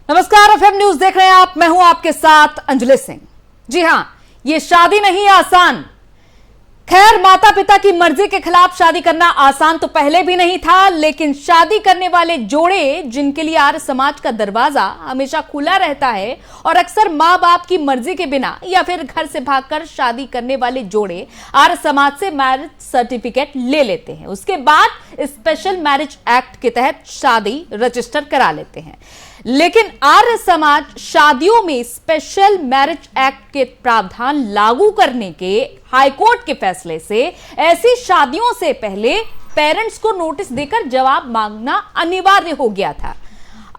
नमस्कार, FM news देख रहे हैं आप। मैं हूं आपके साथ अंजलि सिंह। जी हां, ये शादी नहीं आसान। खैर, माता पिता की मर्जी के खिलाफ शादी करना आसान तो पहले भी नहीं था, लेकिन शादी करने वाले जोड़े जिनके लिए आर्य समाज का दरवाजा हमेशा खुला रहता है और अक्सर मां बाप की मर्जी के बिना या फिर घर से भागकर शादी करने वाले जोड़े आर्य समाज से मैरिज सर्टिफिकेट ले लेते हैं। उसके बाद स्पेशल मैरिज एक्ट के तहत शादी रजिस्टर करा लेते हैं। लेकिन आर्य समाज शादियों में स्पेशल मैरिज एक्ट के प्रावधान लागू करने के हाईकोर्ट के फैसले से ऐसी शादियों से पहले पेरेंट्स को नोटिस देकर जवाब मांगना अनिवार्य हो गया था।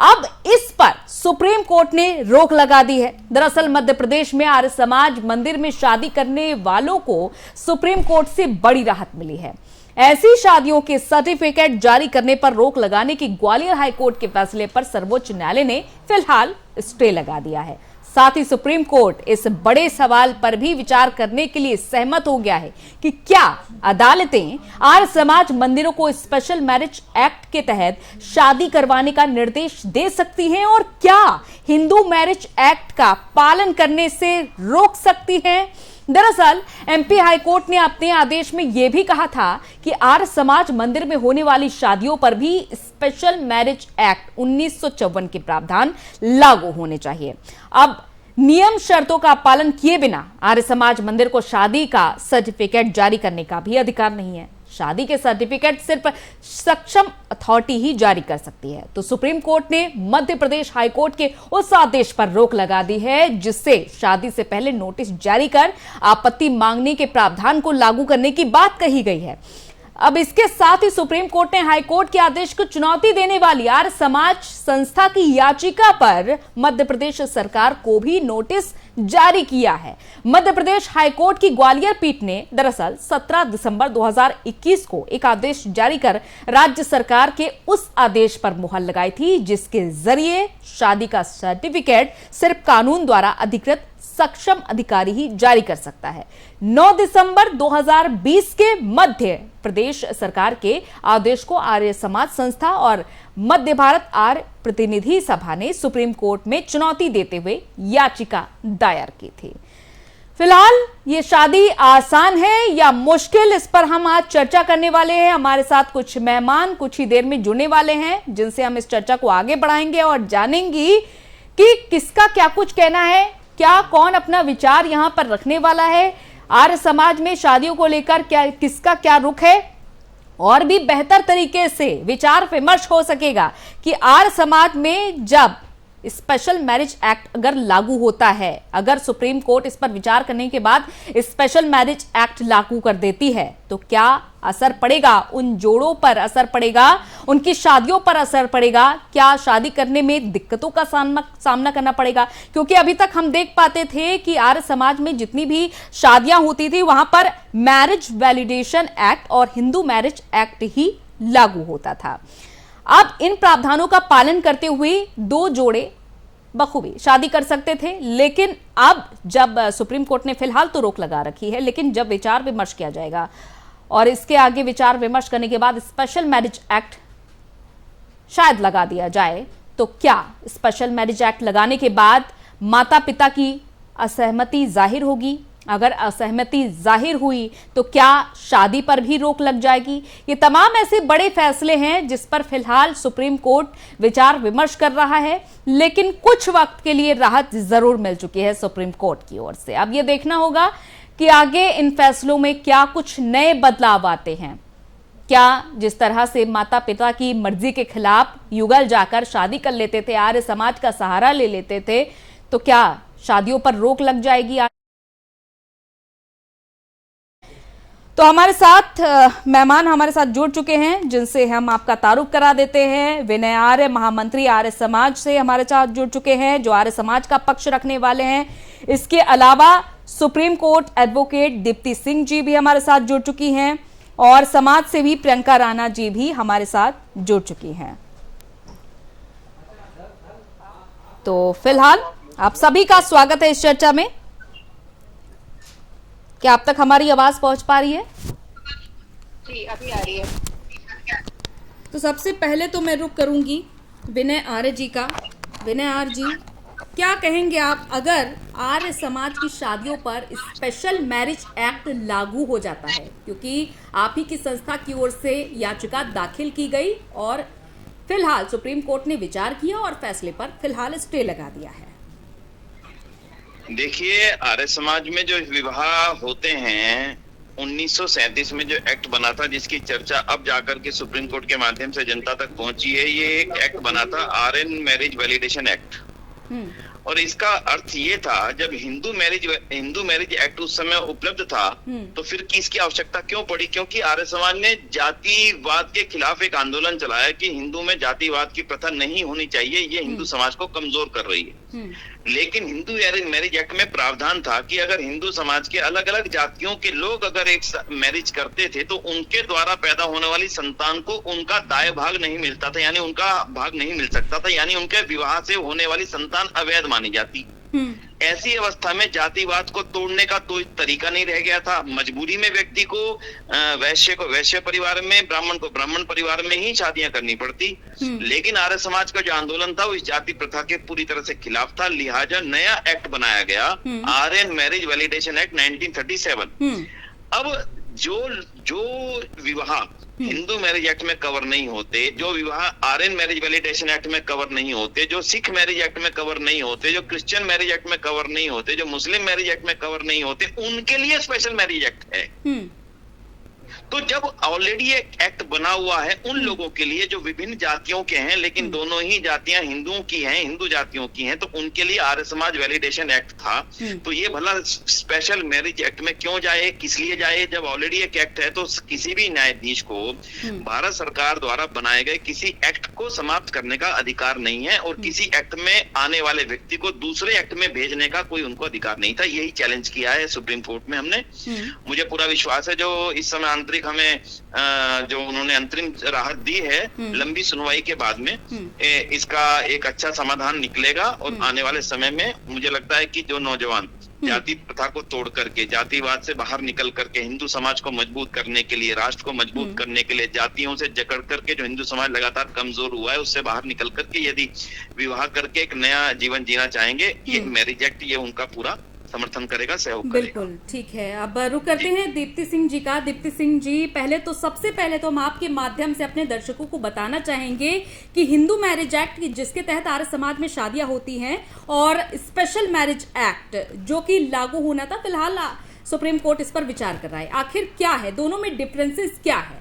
अब इस पर सुप्रीम कोर्ट ने रोक लगा दी है। दरअसल मध्य प्रदेश में आर्य समाज मंदिर में शादी करने वालों को सुप्रीम कोर्ट से बड़ी राहत मिली है। ऐसी शादियों के सर्टिफिकेट जारी करने पर रोक लगाने की ग्वालियर हाईकोर्ट के फैसले पर सर्वोच्च न्यायालय ने फिलहाल स्टे लगा दिया है। साथ ही सुप्रीम कोर्ट इस बड़े सवाल पर भी विचार करने के लिए सहमत हो गया है कि क्या अदालतें आर्य समाज मंदिरों को स्पेशल मैरिज एक्ट के तहत शादी करवाने का निर्देश दे सकती हैं और क्या हिंदू मैरिज एक्ट का पालन करने से रोक सकती हैं। दरअसल एमपी हाईकोर्ट ने अपने आदेश में यह भी कहा था कि आर्य समाज मंदिर में होने वाली शादियों पर भी स्पेशल मैरिज एक्ट 1954 के प्रावधान लागू होने चाहिए। अब नियम शर्तों का पालन किए बिना आर्य समाज मंदिर को शादी का सर्टिफिकेट जारी करने का भी अधिकार नहीं है। शादी के सर्टिफिकेट सिर्फ सक्षम अथॉरिटी ही जारी कर सकती है। तो सुप्रीम कोर्ट ने मध्य प्रदेश हाईकोर्ट के उस आदेश पर रोक लगा दी है जिससे शादी से पहले नोटिस जारी कर आपत्ति मांगने के प्रावधान को लागू करने की बात कही गई है। अब इसके साथ ही सुप्रीम कोर्ट ने हाईकोर्ट के आदेश को चुनौती देने वाली आर्य समाज संस्था की याचिका पर मध्य प्रदेश सरकार को भी नोटिस जारी किया है। मध्य प्रदेश हाईकोर्ट की ग्वालियर पीठ ने दरअसल 17 दिसंबर 2021 को एक आदेश जारी कर राज्य सरकार के उस आदेश पर मुहर लगाई थी जिसके जरिए शादी का सर्टिफिकेट सिर्फ कानून द्वारा अधिकृत सक्षम अधिकारी ही जारी कर सकता है। 9 दिसंबर 2020 के मध्य प्रदेश सरकार के आदेश को आर्य समाज संस्था और मध्य भारत आर्य प्रतिनिधि सभा ने सुप्रीम कोर्ट में चुनौती देते हुए याचिका दायर की थी। फिलहाल ये शादी आसान है या मुश्किल, इस पर हम आज चर्चा करने वाले हैं। हमारे साथ कुछ मेहमान कुछ ही देर में जुड़ने वाले हैं जिनसे हम इस चर्चा को आगे बढ़ाएंगे और जानेंगे कि किसका क्या कुछ कहना है, क्या कौन अपना विचार यहां पर रखने वाला है, आर्य समाज में शादियों को लेकर क्या किसका क्या रुख है और भी बेहतर तरीके से विचार विमर्श हो सकेगा कि आर्य समाज में जब स्पेशल मैरिज एक्ट अगर लागू होता है, अगर सुप्रीम कोर्ट इस पर विचार करने के बाद स्पेशल मैरिज एक्ट लागू कर देती है तो क्या असर पड़ेगा उन जोड़ों पर, असर पड़ेगा उनकी शादियों पर, असर पड़ेगा, क्या शादी करने में दिक्कतों का सामना करना पड़ेगा। क्योंकि अभी तक हम देख पाते थे कि आर्य समाज में जितनी भी शादियां होती थी वहां पर मैरिज वैलिडेशन एक्ट और हिंदू मैरिज एक्ट ही लागू होता था। अब इन प्रावधानों का पालन करते हुए दो जोड़े बखूबी शादी कर सकते थे, लेकिन अब जब सुप्रीम कोर्ट ने फिलहाल तो रोक लगा रखी है, लेकिन जब विचार विमर्श किया जाएगा और इसके आगे विचार विमर्श करने के बाद स्पेशल मैरिज एक्ट शायद लगा दिया जाए तो क्या स्पेशल मैरिज एक्ट लगाने के बाद माता पिता की असहमति जाहिर होगी? अगर असहमति जाहिर हुई तो क्या शादी पर भी रोक लग जाएगी? ये तमाम ऐसे बड़े फैसले हैं जिस पर फिलहाल सुप्रीम कोर्ट विचार विमर्श कर रहा है, लेकिन कुछ वक्त के लिए राहत जरूर मिल चुकी है सुप्रीम कोर्ट की ओर से। अब ये देखना होगा कि आगे इन फैसलों में क्या कुछ नए बदलाव आते हैं। क्या जिस तरह से माता पिता की मर्जी के खिलाफ युगल जाकर शादी कर लेते थे, आर्य समाज का सहारा ले लेते थे, तो क्या शादियों पर रोक लग जाएगी? तो हमारे साथ मेहमान हमारे साथ जुड़ चुके हैं जिनसे हम आपका तारुफ करा देते हैं। विनय आर्य, महामंत्री आर्य समाज से हमारे साथ जुड़ चुके हैं जो आर्य समाज का पक्ष रखने वाले हैं। इसके अलावा supreme court advocate Deepti Singh ji भी हमारे साथ जुड़ चुकी हैं और समाज सेवी प्रियंका राणा जी भी हमारे साथ जुड़ चुकी हैं। तो फिलहाल आप सभी का स्वागत है इस चर्चा में। क्या आप तक हमारी आवाज पहुंच पा रही है? जी, अभी आ रही है। तो सबसे पहले तो मैं रुख करूंगी विनय आर्य जी का विनय आर जी, क्या कहेंगे आप अगर आर्य समाज की शादियों पर स्पेशल मैरिज एक्ट लागू हो जाता है, क्योंकि आप ही की संस्था की ओर से याचिका दाखिल की गई और फिलहाल सुप्रीम कोर्ट ने विचार किया और फैसले पर फिलहाल स्टे लगा दिया है। देखिए, आर्य समाज में जो विवाह होते हैं 1937 में जो एक्ट बना था, जिसकी चर्चा अब जाकर के सुप्रीम कोर्ट के माध्यम से जनता तक पहुंची है, ये एक एक्ट बना था आर्यन मैरिज वैलिडेशन एक्ट। और इसका अर्थ ये था, जब हिंदू मैरिज एक्ट उस समय उपलब्ध था तो फिर इसकी आवश्यकता क्यों पड़ी? क्योंकि आर्य समाज ने जातिवाद के खिलाफ एक आंदोलन चलाया कि हिंदू में जातिवाद की प्रथा नहीं होनी चाहिए, ये हिंदू समाज को कमजोर कर रही है। लेकिन हिंदू मैरिज एक्ट में प्रावधान था कि अगर हिंदू समाज के अलग अलग जातियों के लोग अगर एक मैरिज करते थे तो उनके द्वारा पैदा होने वाली संतान को उनका दाय भाग नहीं मिलता था, यानी उनका भाग नहीं मिल सकता था, यानी उनके विवाह से होने वाली संतान अवैध मानी जाती। ऐसी अवस्था में जातिवाद को तोड़ने का कोई तरीका नहीं रह गया था। मजबूरी में व्यक्ति को वैश्य परिवार में, ब्राह्मण को ब्राह्मण परिवार में ही शादियां करनी पड़ती। लेकिन आर्य समाज का जो आंदोलन था वो इस जाति प्रथा के पूरी तरह से खिलाफ था, लिहाजा नया एक्ट बनाया गया, आर्यन मैरिज वैलिडेशन एक्ट 1937। अब जो विवाह हिंदू मैरिज एक्ट में कवर नहीं होते, जो विवाह आर्यन मैरिज वैलिडेशन एक्ट में कवर नहीं होते, जो सिख मैरिज एक्ट में कवर नहीं होते, जो क्रिश्चियन मैरिज एक्ट में कवर नहीं होते, जो मुस्लिम मैरिज एक्ट में कवर नहीं होते, उनके लिए स्पेशल मैरिज एक्ट है। तो जब ऑलरेडी एक एक्ट बना हुआ है उन लोगों के लिए जो विभिन्न जातियों के हैं, लेकिन दोनों ही जातियां हिंदुओं की हैं, हिंदू जातियों की हैं, तो उनके लिए आर्य समाज वैलिडेशन एक्ट था। तो ये भला स्पेशल मैरिज एक्ट में क्यों जाए, किस लिए जाए? जब ऑलरेडी एक एक्ट है तो किसी भी न्यायाधीश को भारत सरकार द्वारा बनाए गए किसी एक्ट को समाप्त करने का अधिकार नहीं है, और किसी एक्ट में आने वाले व्यक्ति को दूसरे एक्ट में भेजने का कोई उनको अधिकार नहीं था। यही चैलेंज किया है सुप्रीम कोर्ट में हमने। मुझे पूरा विश्वास है जो इस समय आंतरिक हमें जो उन्होंने अंतरिम राहत दी है, लंबी सुनवाई के बाद में इसका एक अच्छा समाधान निकलेगा। और आने वाले समय में मुझे लगता है कि जो नौजवान जाति प्रथा को तोड़ करके, जातिवाद से बाहर निकल करके हिंदू समाज को मजबूत करने के लिए, राष्ट्र को मजबूत करने के लिए, जातियों से जकड़ करके जो हिंदू समाज लगातार कमजोर हुआ है उससे बाहर निकल करके यदि विवाह करके एक नया जीवन जीना चाहेंगे, ये मैरिज एक्ट ये उनका पूरा समर्थन करेगा, सहयोग करेगा। बिल्कुल ठीक है। अब रुक करते हैं दीप्ति सिंह जी का। दीप्ति सिंह जी, सबसे पहले तो हम आपके माध्यम से अपने दर्शकों को बताना चाहेंगे कि हिंदू मैरिज एक्ट जिसके तहत आर्य समाज में शादियां होती हैं और स्पेशल मैरिज एक्ट जो कि लागू होना था, फिलहाल सुप्रीम कोर्ट इस पर विचार कर रहा है। आखिर क्या है, दोनों में डिफरेंसेस क्या है?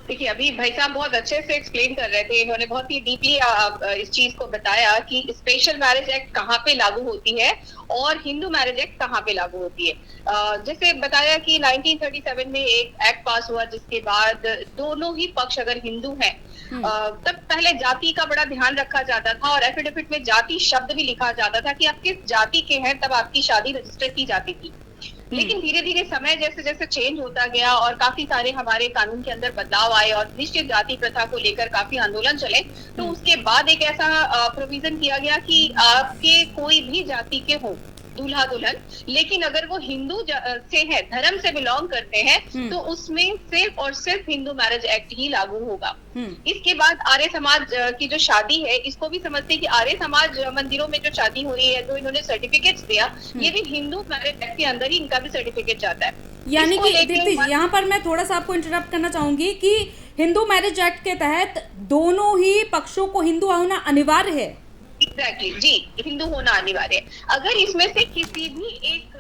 देखिए, अभी भाई साहब बहुत अच्छे से एक्सप्लेन कर रहे थे, इन्होंने बहुत ही डीपली इस चीज को बताया कि स्पेशल मैरिज एक्ट कहाँ पे लागू होती है और हिंदू मैरिज एक्ट कहाँ पे लागू होती है। जैसे बताया कि 1937 में एक एक्ट पास हुआ जिसके बाद दोनों ही पक्ष अगर हिंदू हैं, तब पहले जाति का बड़ा ध्यान रखा जाता था और एफिडेविट में जाति शब्द भी लिखा जाता था कि आप किस जाति के हैं, तब आपकी शादी रजिस्टर की जाती थी। लेकिन धीरे धीरे समय जैसे जैसे चेंज होता गया और काफी सारे हमारे कानून के अंदर बदलाव आए और निश्चित जाति प्रथा को लेकर काफी आंदोलन चले, तो उसके बाद एक ऐसा प्रोविजन किया गया कि आपके कोई भी जाति के हो दूल्हा दुल्हन, लेकिन अगर वो हिंदू से है, धर्म से बिलोंग करते हैं, तो उसमें सिर्फ और सिर्फ हिंदू मैरिज एक्ट ही लागू होगा। इसके बाद आर्य समाज की जो शादी है, इसको भी समझते हैं कि आर्य समाज मंदिरों में जो शादी हो रही है, जो इन्होंने सर्टिफिकेट्स दिया, ये भी हिंदू मैरिज एक्ट के अंदर ही इनका भी सर्टिफिकेट जाता है। यानी कि दीप्ति, यहाँ पर मैं थोड़ा सा आपको इंटरप्ट करना चाहूंगी कि हिंदू मैरिज एक्ट के तहत दोनों ही पक्षों को हिंदू होना अनिवार्य है। एग्जैक्टली जी, हिंदू होना अनिवार्य है। अगर इसमें से किसी भी एक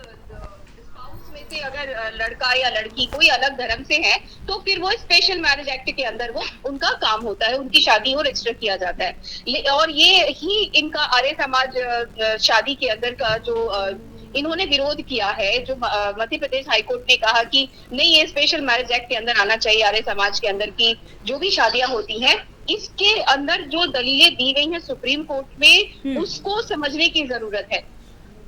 स्पाउस में से अगर लड़का या लड़की कोई अलग धर्म से है, तो फिर वो स्पेशल मैरिज एक्ट के अंदर वो उनका काम होता है, उनकी शादी को रजिस्टर किया जाता है। और ये ही इनका आर्य समाज शादी के अंदर का जो इन्होंने विरोध किया है, जो मध्य प्रदेश हाईकोर्ट ने कहा कि नहीं, ये स्पेशल मैरिज एक्ट के अंदर आना चाहिए। आर्य समाज के अंदर की जो भी शादियां होती हैं, इसके अंदर जो दलीलें दी गई हैं सुप्रीम कोर्ट में, उसको समझने की जरूरत है।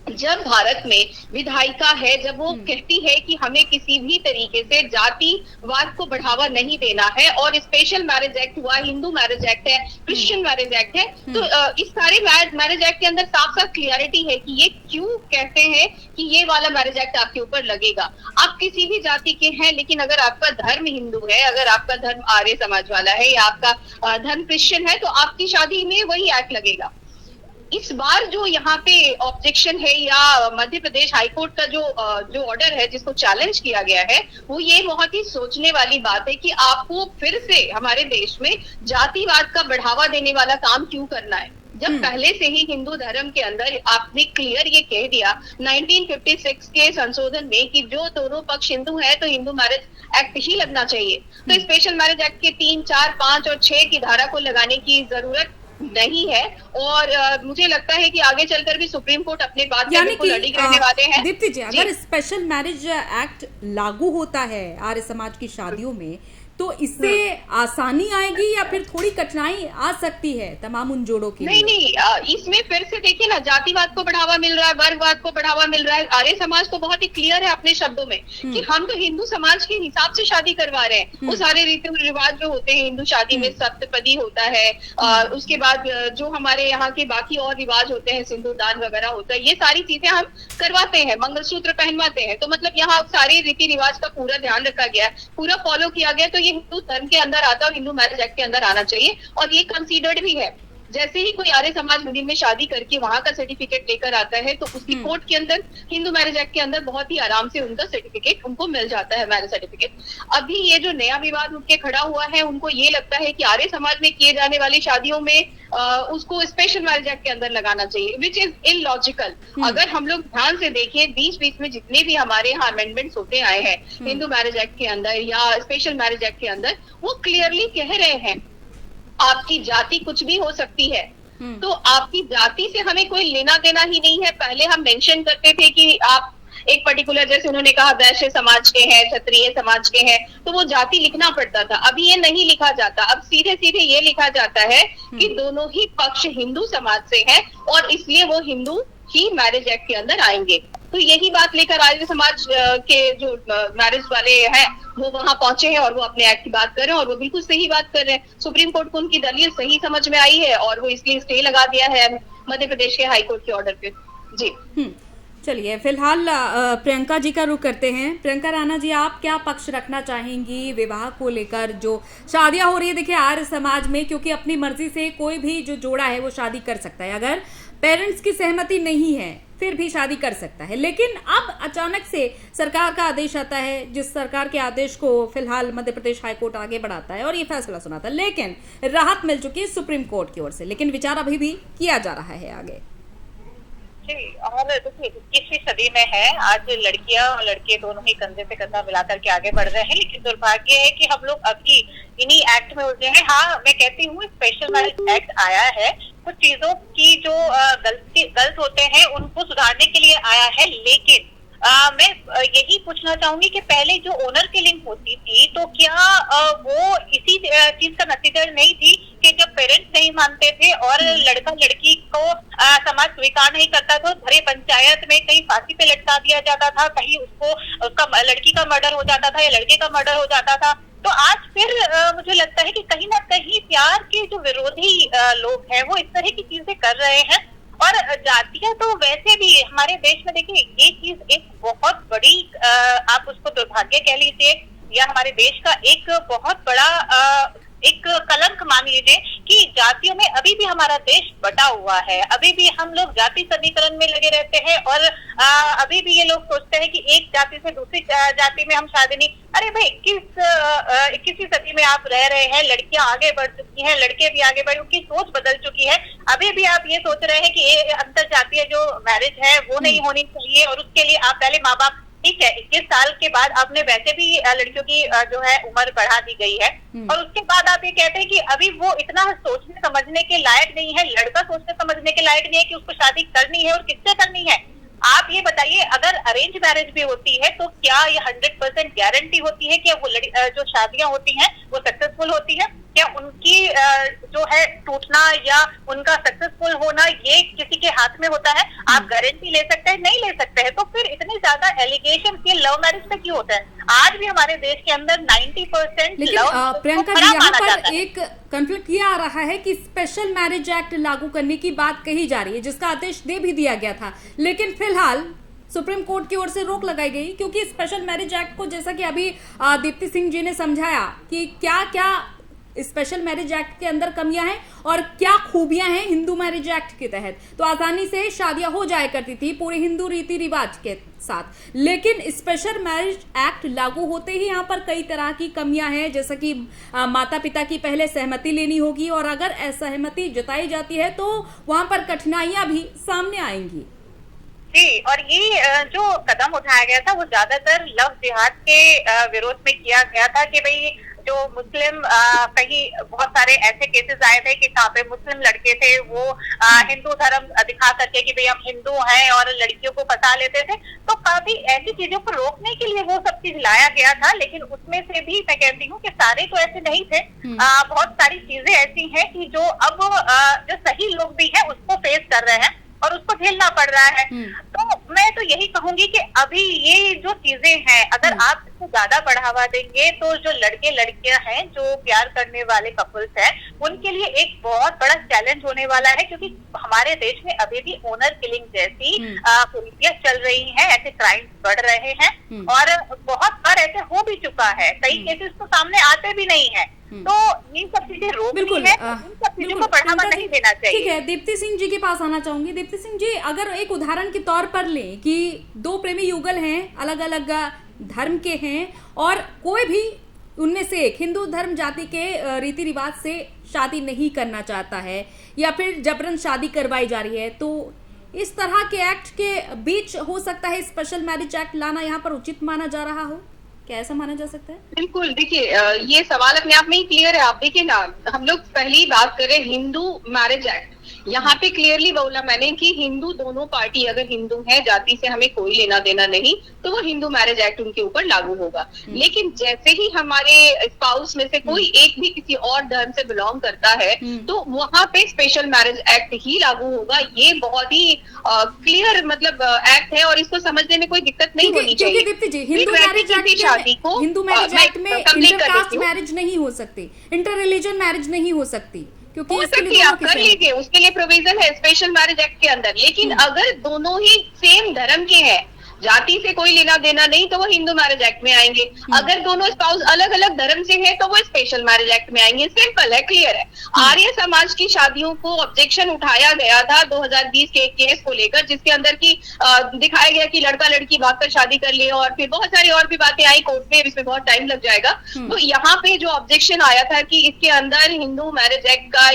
जब भारत में विधायिका है, जब वो कहती है कि हमें किसी भी तरीके से जातिवाद को बढ़ावा नहीं देना है, और स्पेशल मैरिज एक्ट हुआ, हिंदू मैरिज एक्ट है, क्रिश्चियन मैरिज एक्ट है, तो इस सारे मैरिज एक्ट के अंदर साफ साफ क्लियरिटी है कि ये क्यों कहते हैं कि ये वाला मैरिज एक्ट आपके ऊपर लगेगा। आप किसी भी जाति के हैं, लेकिन अगर आपका धर्म हिंदू है, अगर आपका धर्म आर्य समाज वाला है, या आपका धर्म क्रिश्चियन है, तो आपकी शादी में वही एक्ट लगेगा। इस बार जो यहाँ पे ऑब्जेक्शन है, या मध्य प्रदेश हाईकोर्ट का जो ऑर्डर है जिसको चैलेंज किया गया है, वो ये बहुत ही सोचने वाली बात है कि आपको फिर से हमारे देश में जातिवाद का बढ़ावा देने वाला काम क्यों करना है, जब पहले से ही हिंदू धर्म के अंदर आपने क्लियर ये कह दिया 1956 के संशोधन में कि जो दोनों पक्ष हिंदू है तो हिंदू मैरिज एक्ट ही लगना चाहिए। तो स्पेशल मैरिज एक्ट के 3, 4, 5 और 6 की धारा को लगाने की जरूरत नहीं है, और मुझे लगता है कि आगे चलकर भी सुप्रीम कोर्ट अपने बात को लड़ी रहने वाले हैं। दीप्ति जी, अगर स्पेशल मैरिज एक्ट लागू होता है आर्य समाज की शादियों में, तो इससे आसानी आएगी या फिर थोड़ी कठिनाई आ सकती है तमाम उन जोड़ों की? नहीं, इसमें फिर से देखिए ना, जातिवाद को बढ़ावा मिल रहा है, वर्गवाद को बढ़ावा मिल रहा है। आर्य समाज तो बहुत ही क्लियर है अपने शब्दों में कि हम तो हिंदू समाज के हिसाब से शादी करवा रहे हैं। वो सारे रीति रिवाज जो होते हैं हिंदू शादी में, सप्तपदी होता है, उसके बाद जो हमारे यहाँ के बाकी और रिवाज होते हैं, सिंदूरदान वगैरह होता है, ये सारी चीजें हम करवाते हैं, मंगलसूत्र पहनवाते हैं। तो मतलब यहाँ सारे रीति रिवाज का पूरा ध्यान रखा गया, पूरा फॉलो किया गया, तो हिंदू धर्म के अंदर आता है और हिंदू मैरिज एक्ट के अंदर आना चाहिए, और ये कंसीडर्ड भी है। जैसे ही कोई आर्य समाज मंदिर में शादी करके वहां का सर्टिफिकेट लेकर आता है, तो उसकी कोर्ट के अंदर हिंदू मैरिज एक्ट के अंदर बहुत ही आराम से उनका सर्टिफिकेट उनको मिल जाता है, मैरिज सर्टिफिकेट। अभी ये जो नया विवाद उठ के खड़ा हुआ है, उनको ये लगता है कि आर्य समाज में किए जाने वाली शादियों में उसको स्पेशल मैरिज एक्ट के अंदर लगाना चाहिए, विच इज इलॉजिकल। अगर हम लोग ध्यान से देखें, बीच बीच में जितने भी हमारे यहाँ अमेंडमेंट्स होते आए हैं हिंदू मैरिज एक्ट के अंदर या स्पेशल मैरिज एक्ट के अंदर, वो क्लियरली कह रहे हैं आपकी जाति कुछ भी हो सकती है, तो आपकी जाति से हमें कोई लेना देना ही नहीं है। पहले हम मेंशन करते थे कि आप एक पर्टिकुलर, जैसे उन्होंने कहा वैश्य समाज के हैं, क्षत्रिय समाज के हैं, तो वो जाति लिखना पड़ता था। अभी ये नहीं लिखा जाता, अब सीधे सीधे ये लिखा जाता है कि दोनों ही पक्ष हिंदू समाज से हैं और इसलिए वो हिंदू ही मैरिज एक्ट के अंदर आएंगे। तो यही बात लेकर आर्य समाज के जो मैरिज वाले हैं वो वहां पहुंचे हैं और वो अपने एक्ट की बात कर रहे हैं, और वो बिल्कुल सही बात कर रहे हैं। सुप्रीम कोर्ट को उनकी दलील सही समझ में आई है और वो इसलिए स्टे लगा दिया है मध्य प्रदेश के हाई कोर्ट के ऑर्डर पे। जी चलिए, फिलहाल प्रियंका जी का रुख करते हैं। प्रियंका राणा जी, आप क्या पक्ष रखना चाहेंगी विवाह को लेकर? जो शादियां हो रही है, देखिए आर्य समाज में, क्योंकि अपनी मर्जी से कोई भी जो जोड़ा है वो शादी कर सकता है, अगर पेरेंट्स की सहमति नहीं है फिर भी शादी कर सकता है। लेकिन अब अचानक से सरकार का आदेश आता है, जिस सरकार के आदेश को फिलहाल मध्य प्रदेश हाईकोर्ट आगे बढ़ाता है और ये फैसला सुनाता है, लेकिन राहत मिल चुकी है सुप्रीम कोर्ट की ओर से, लेकिन विचार अभी भी किया जा रहा है आगे। और देखिए 21वीं सदी में है, आज लड़कियां और लड़के दोनों ही कंधे से कंधा मिलाकर के आगे बढ़ रहे हैं, लेकिन दुर्भाग्य है कि हम लोग अभी इन्हीं एक्ट में उलझे हैं। हाँ, मैं कहती हूँ स्पेशल मैरिज एक्ट आया है, कुछ चीजों की जो गलत होते हैं उनको सुधारने के लिए आया है, लेकिन मैं यही पूछना चाहूंगी कि पहले जो ओनर किलिंग होती थी, तो क्या वो इसी चीज का नतीजा नहीं थी कि जब पेरेंट्स नहीं मानते थे और लड़का लड़की को समाज स्वीकार नहीं करता था, भरे पंचायत में कहीं फांसी पे लटका दिया जाता था, कहीं उसका लड़की का मर्डर हो जाता था या लड़के का मर्डर हो जाता था। तो आज फिर मुझे लगता है कि कहीं ना कहीं प्यार के जो विरोधी लोग हैं वो इस तरह की चीजें कर रहे हैं। और जातियां तो वैसे भी हमारे देश में, देखिए ये चीज एक बहुत बड़ी आप उसको दुर्भाग्य कह लीजिए या हमारे देश का एक बहुत बड़ा एक कलंक मान लीजिए कि जातियों में अभी भी हमारा देश बटा हुआ है। अभी भी हम लोग जाति समीकरण में लगे रहते हैं और अभी भी ये लोग सोचते हैं कि एक जाति से दूसरी जाति में हम शादी नहीं। अरे भाई, 21वीं सदी में आप रह रहे हैं, लड़कियां आगे बढ़ चुकी हैं, लड़के भी आगे बढ़े, उनकी सोच बदल चुकी है। अभी भी आप ये सोच रहे हैं कि ये अंतर जातीय जो मैरिज है वो नहीं होनी चाहिए, और उसके लिए आप पहले माँ बाप, ठीक है 21 साल के बाद आपने वैसे भी लड़कियों की जो है उम्र बढ़ा दी गई है, और उसके बाद आप ये कहते हैं कि अभी वो इतना सोचने समझने के लायक नहीं है, लड़का सोचने समझने के लायक नहीं है कि उसको शादी करनी है और किससे करनी है। आप ये बताइए, अगर अरेंज मैरिज भी होती है तो क्या ये 100% गारंटी होती है कि वो जो शादियां होती हैं वो सक्सेसफुल होती है? क्या उनकी जो है टूटना या उनका सक्सेसफुल होना ये किसी के हाथ में होता है? आप गारंटी ले सकते हैं? नहीं ले सकते हैं। तो फिर इतने ज्यादा एलिगेशन ये लव मैरिज पे क्यों होता है? आज भी हमारे देश के अंदर 90% लेकिन प्रियंका जी, यहाँ पर एक कॉन्फ्लिक्ट ये आ रहा है कि स्पेशल मैरिज एक्ट लागू करने की बात कही जा रही है, जिसका आदेश दे भी दिया गया था, लेकिन फिलहाल सुप्रीम कोर्ट की ओर से रोक लगाई गई, क्योंकि स्पेशल मैरिज एक्ट को, जैसा कि अभी दीप्ति सिंह जी ने समझाया कि क्या क्या स्पेशल मैरिज एक्ट के अंदर कमियां हैं और क्या खूबियां हैं हिंदू मैरिज एक्ट के तहत, तो आसानी से शादियां हो जाया करती थी पूरे हिंदू रीति रिवाज के साथ। लेकिन स्पेशल मैरिज एक्ट लागू होते ही यहाँ पर कई तरह की कमियां हैं, जैसा कि माता पिता की पहले सहमति लेनी होगी, और अगर असहमति जताई जाती है तो वहां पर कठिनाइयां भी सामने आएंगी। जी, और ये जो कदम उठाया गया था वो ज्यादातर लव जिहाद के विरोध में किया गया था कि भाई जो मुस्लिम कहीं बहुत सारे ऐसे केसेस आए थे कि जहाँ पे मुस्लिम लड़के थे वो हिंदू धर्म दिखा करके कि भाई हम हिंदू हैं और लड़कियों को फंसा लेते थे। तो काफी ऐसी चीजों को रोकने के लिए वो सब चीज लाया गया था, लेकिन उसमें से भी मैं कहती हूँ कि सारे तो ऐसे नहीं थे। बहुत सारी चीजें ऐसी हैं कि जो अब जो सही लोग भी हैं उसको फेस कर रहे हैं और उसको झेलना पड़ रहा है। तो मैं तो यही कहूंगी कि अभी ये जो चीजें हैं, अगर आप इसको ज्यादा बढ़ावा देंगे तो जो लड़के लड़कियां हैं जो प्यार करने वाले कपल्स हैं उनके लिए एक बहुत बड़ा चैलेंज होने वाला है, क्योंकि हमारे देश में अभी भी ऑनर किलिंग जैसी कुरीतियां चल रही हैं, ऐसे क्राइम्स बढ़ रहे हैं और बहुत बार ऐसे हो भी चुका है। कई केसेस तो सामने आते भी नहीं है। तो ये सब चीजें रोकनी है, इन सब चीजों को बढ़ावा नहीं देना चाहिए। ठीक है, दीप्ति सिंह जी के पास आना चाहूंगी। दीप्ति सिंह जी, अगर एक उदाहरण के तौर पर लें कि दो प्रेमी युगल हैं, अलग अलग धर्म के हैं, और कोई भी उनमें से एक हिंदू धर्म जाति के रीति रिवाज से शादी नहीं करना चाहता है या फिर जबरन शादी करवाई जा रही है, तो इस तरह के एक्ट के बीच हो सकता है स्पेशल मैरिज एक्ट लाना यहाँ पर उचित माना जा रहा हो? क्या ऐसा माना जा सकता है? बिल्कुल, देखिए ये सवाल अपने आप में ही क्लियर है। आप देखिए ना, हम लोग पहली बात करें हिंदू मैरिज एक्ट, यहाँ पे क्लियरली बोला मैंने कि हिंदू दोनों पार्टी अगर हिंदू है, जाति से हमें कोई लेना देना नहीं, तो वो हिंदू मैरिज एक्ट उनके ऊपर लागू होगा। लेकिन जैसे ही हमारे स्पाउस में से कोई एक भी किसी और धर्म से बिलोंग करता है तो वहां पे स्पेशल मैरिज एक्ट ही लागू होगा। ये बहुत ही क्लियर मतलब एक्ट है और इसको समझने में कोई दिक्कत नहीं होनी चाहिए। दीप्ति जी, हिंदू मैरिज एक्ट में इंटरकास्ट मैरिज नहीं हो सकती, इंटर रिलीजन मैरिज नहीं हो सकती, क्योंकि आप कर लीजिए, उसके लिए प्रोविजन है स्पेशल मैरिज एक्ट के अंदर। लेकिन अगर दोनों ही सेम धर्म के हैं, जाति से कोई लेना देना नहीं, तो वो हिंदू मैरिज एक्ट में आएंगे। अगर दोनों स्पाउस अलग अलग धर्म से हैं तो वो स्पेशल मैरिज एक्ट में आएंगे। सिंपल है, क्लियर है। आर्य समाज की शादियों को ऑब्जेक्शन उठाया गया था 2020 के एक केस को लेकर, जिसके अंदर की दिखाया गया कि लड़का लड़की भागकर शादी कर लिए और फिर बहुत सारी और भी बातें आई कोर्ट में, इसमें बहुत टाइम लग जाएगा। तो यहाँ पे जो ऑब्जेक्शन आया था कि इसके अंदर हिंदू मैरिज एक्ट का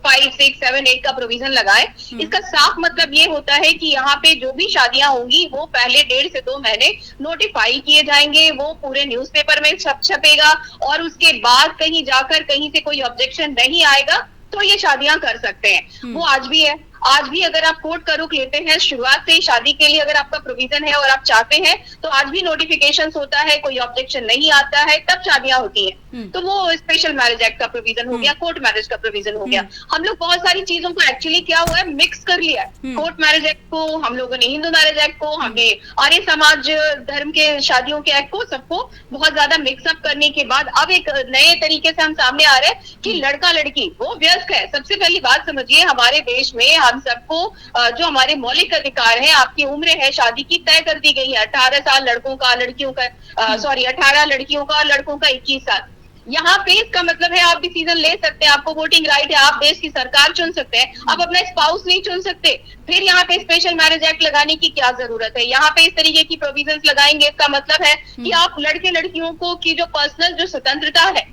5, 6, 7, 8 का प्रोविजन लगाए, इसका साफ मतलब ये होता है कि यहाँ पे जो भी शादियां होंगी वो पहले 1.5 से 2 महीने नोटिफाई किए जाएंगे, वो पूरे न्यूज़पेपर में छपेगा और उसके बाद कहीं जाकर कहीं से कोई ऑब्जेक्शन नहीं आएगा तो ये शादियां कर सकते हैं। वो आज भी है। आज भी अगर आप कोर्ट का रुख लेते हैं, शुरुआत से ही शादी के लिए अगर आपका प्रोविजन है और आप चाहते हैं तो आज भी नोटिफिकेशन होता है, कोई ऑब्जेक्शन नहीं आता है, तब शादियां होती हैं। तो वो स्पेशल मैरिज एक्ट का प्रोविजन हो गया, कोर्ट मैरिज का प्रोविजन हो गया। हम लोग बहुत सारी चीजों को एक्चुअली क्या हुआ है, मिक्स कर लिया है। कोर्ट मैरिज एक्ट को हम लोगों ने, हिंदू मैरिज एक्ट को हमने, आर्य समाज धर्म के शादियों के एक्ट को, सबको बहुत ज्यादा मिक्सअप करने के बाद अब एक नए तरीके से हम सामने आ रहे हैं कि लड़का लड़की वो व्यस्क है। सबसे पहली बात समझिए, हमारे देश में हम सबको जो हमारे मौलिक अधिकार है, आपकी उम्र है शादी की तय कर दी गई है। 18 साल लड़कों का, लड़कियों का 18 लड़कियों का और लड़कों का 21 साल। यहाँ पे इसका मतलब है आप डिसीजन ले सकते हैं, आपको वोटिंग राइट है, आप देश की सरकार चुन सकते हैं, आप अपना स्पाउस नहीं चुन सकते। फिर यहाँ पे स्पेशल मैरिज एक्ट लगाने की क्या जरूरत है? यहाँ पे इस तरीके की प्रोविजंस लगाएंगे, इसका मतलब है कि आप लड़के लड़कियों को की जो पर्सनल जो स्वतंत्रता है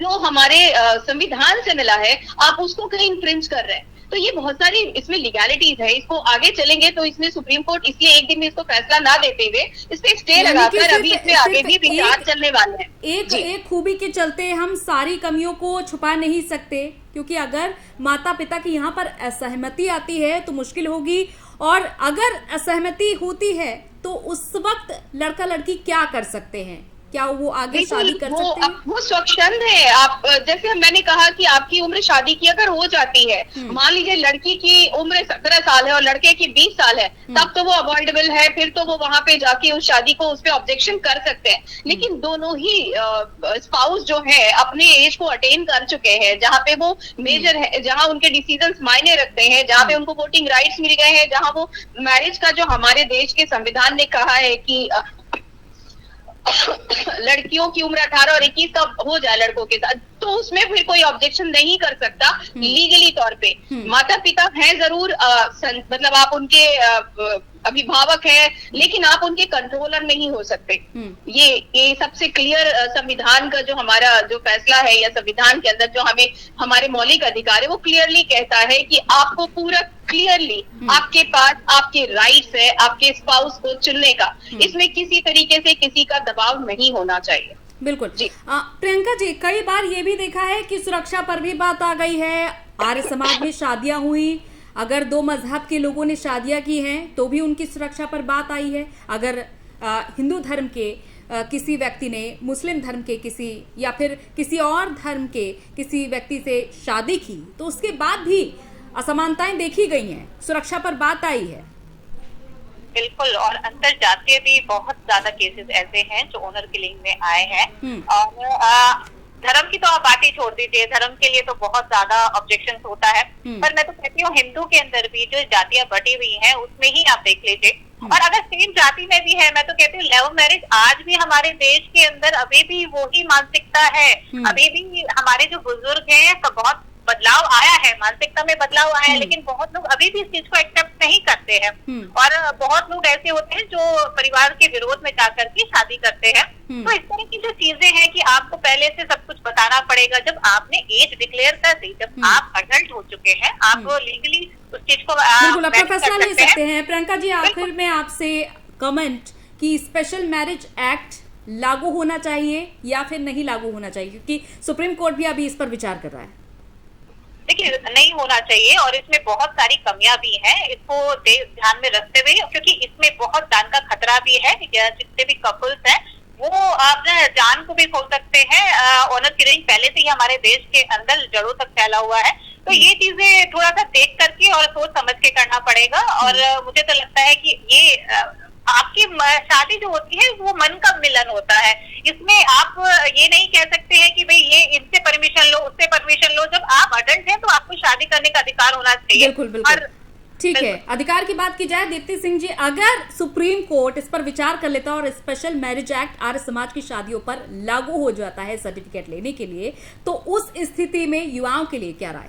जो हमारे संविधान से मिला है, आप उसको कहीं इन्फ्रिंज कर रहे हैं। तो ये बहुत सारी इसमें लीगैलिटीज है। इसको आगे चलेंगे तो इसमें सुप्रीम कोर्ट इसलिए एक दिन में इसको फैसला ना देते हुए इस पे स्टे लगाकर अभी इसमें आगे भी विचार चलने वाले हैं। एक खूबी के चलते हम सारी कमियों को छुपा नहीं सकते, क्योंकि अगर माता पिता की यहाँ पर असहमति आती है तो मुश्किल होगी, और अगर असहमति होती है तो उस वक्त लड़का लड़की क्या कर सकते हैं? क्या वो आगे शादी कर सकते हैं? वो स्वच्छंद है। आप जैसे मैंने कहा कि आपकी उम्र शादी की अगर हो जाती है, मान लीजिए लड़की की उम्र 17 साल है और लड़के की 20 साल है, तब तो वो अवॉइडेबल है, फिर तो वो वहां पे जाके उस शादी को उस पे ऑब्जेक्शन कर सकते हैं। लेकिन दोनों ही स्पाउस जो है अपने एज को अटेन कर चुके हैं, जहाँ पे वो मेजर है, जहाँ उनके डिसीजंस मायने रखते हैं, जहाँ पे उनको वोटिंग राइट्स मिल गए हैं, जहाँ वो मैरिज का जो हमारे देश के संविधान ने कहा है कि लड़कियों की उम्र 18 और 21 का हो जाए लड़कों के साथ, तो उसमें फिर कोई ऑब्जेक्शन नहीं कर सकता लीगली तौर पे। माता पिता हैं जरूर, मतलब आप उनके अभिभावक हैं, लेकिन आप उनके कंट्रोलर नहीं हो सकते। ये सबसे क्लियर संविधान का जो हमारा जो फैसला है, या संविधान के अंदर जो हमें हमारे मौलिक अधिकार है, वो क्लियरली कहता है कि आपको पूरा क्लियरली आपके पास आपके राइट्स है आपके स्पाउस को चुनने का। इसमें किसी तरीके से किसी का दबाव नहीं होना चाहिए। बिल्कुल जी। प्रियंका जी, कई बार ये भी देखा है कि सुरक्षा पर भी बात आ गई है। आर्य समाज में शादियां हुई, अगर दो मजहब के लोगों ने शादियां की हैं तो भी उनकी सुरक्षा पर बात आई है। अगर हिंदू धर्म के किसी व्यक्ति ने मुस्लिम धर्म के किसी या फिर किसी और धर्म के किसी व्यक्ति से शादी की तो उसके बाद भी असमानताएं देखी गई हैं, सुरक्षा पर बात आई है। बिल्कुल, और अंतर जातीय भी बहुत ज्यादा केसेस ऐसे हैं जो ऑनर किलिंग में आए हैं। और धर्म की तो आप बात ही छोड़ दीजिए, धर्म के लिए तो बहुत ज्यादा ऑब्जेक्शन होता है। पर मैं तो कहती हूँ हिंदू के अंदर भी जो जातियां बटी हुई हैं उसमें ही आप देख लीजिए, और अगर सेम जाति में भी है, मैं तो कहती हूँ लव मैरिज आज भी हमारे देश के अंदर अभी भी वही मानसिकता है। अभी भी हमारे जो बुजुर्ग हैं तो बहुत बदलाव आया है, मानसिकता में बदलाव आया है, लेकिन बहुत लोग अभी भी इस चीज को एक्सेप्ट नहीं करते हैं। और बहुत लोग ऐसे होते हैं जो परिवार के विरोध में जाकर के शादी करते हैं। तो इस तरह की जो चीजें हैं कि आपको पहले से सब कुछ बताना पड़ेगा। जब आपने एज डिक्लेयर कर दी, जब आप अडल्ट हो चुके हैं, आप लीगली उस चीज को बिल्कुल अपना फैसला ले सकते हैं। प्रियंका जी, आखिर में आपसे कमेंट कि स्पेशल मैरिज एक्ट लागू होना चाहिए या फिर नहीं लागू होना चाहिए, क्योंकि सुप्रीम कोर्ट भी अभी इस पर विचार कर रहा है। देखिए, नहीं होना चाहिए और इसमें बहुत सारी कमियां भी हैं। इसको ध्यान में रखते हुए, क्योंकि इसमें बहुत जान का खतरा भी है। जितने भी कपल्स हैं वो अपने जान को भी खो सकते हैं। ऑनर किलिंग पहले से ही हमारे देश के अंदर जड़ों तक फैला हुआ है। तो ये चीजें थोड़ा सा देख करके और सोच समझ के करना पड़ेगा। और मुझे तो लगता है कि ये आपकी शादी जो होती है वो मन का मिलन होता है। इसमें आप ये नहीं कह सकते हैं कि भाई ये इनसे परमिशन लो उससे परमिशन लो। जब आप अडल्ट हैं तो आपको शादी करने का अधिकार होना चाहिए। बिल्कुल बिल्कुल, ठीक है। अधिकार की बात की जाए, दीप्ति सिंह जी, अगर सुप्रीम कोर्ट इस पर विचार कर लेता और special marriage act Arya Samaj की शादियों पर लागू हो जाता है सर्टिफिकेट लेने के लिए, तो उस स्थिति में युवाओं के लिए क्या राय?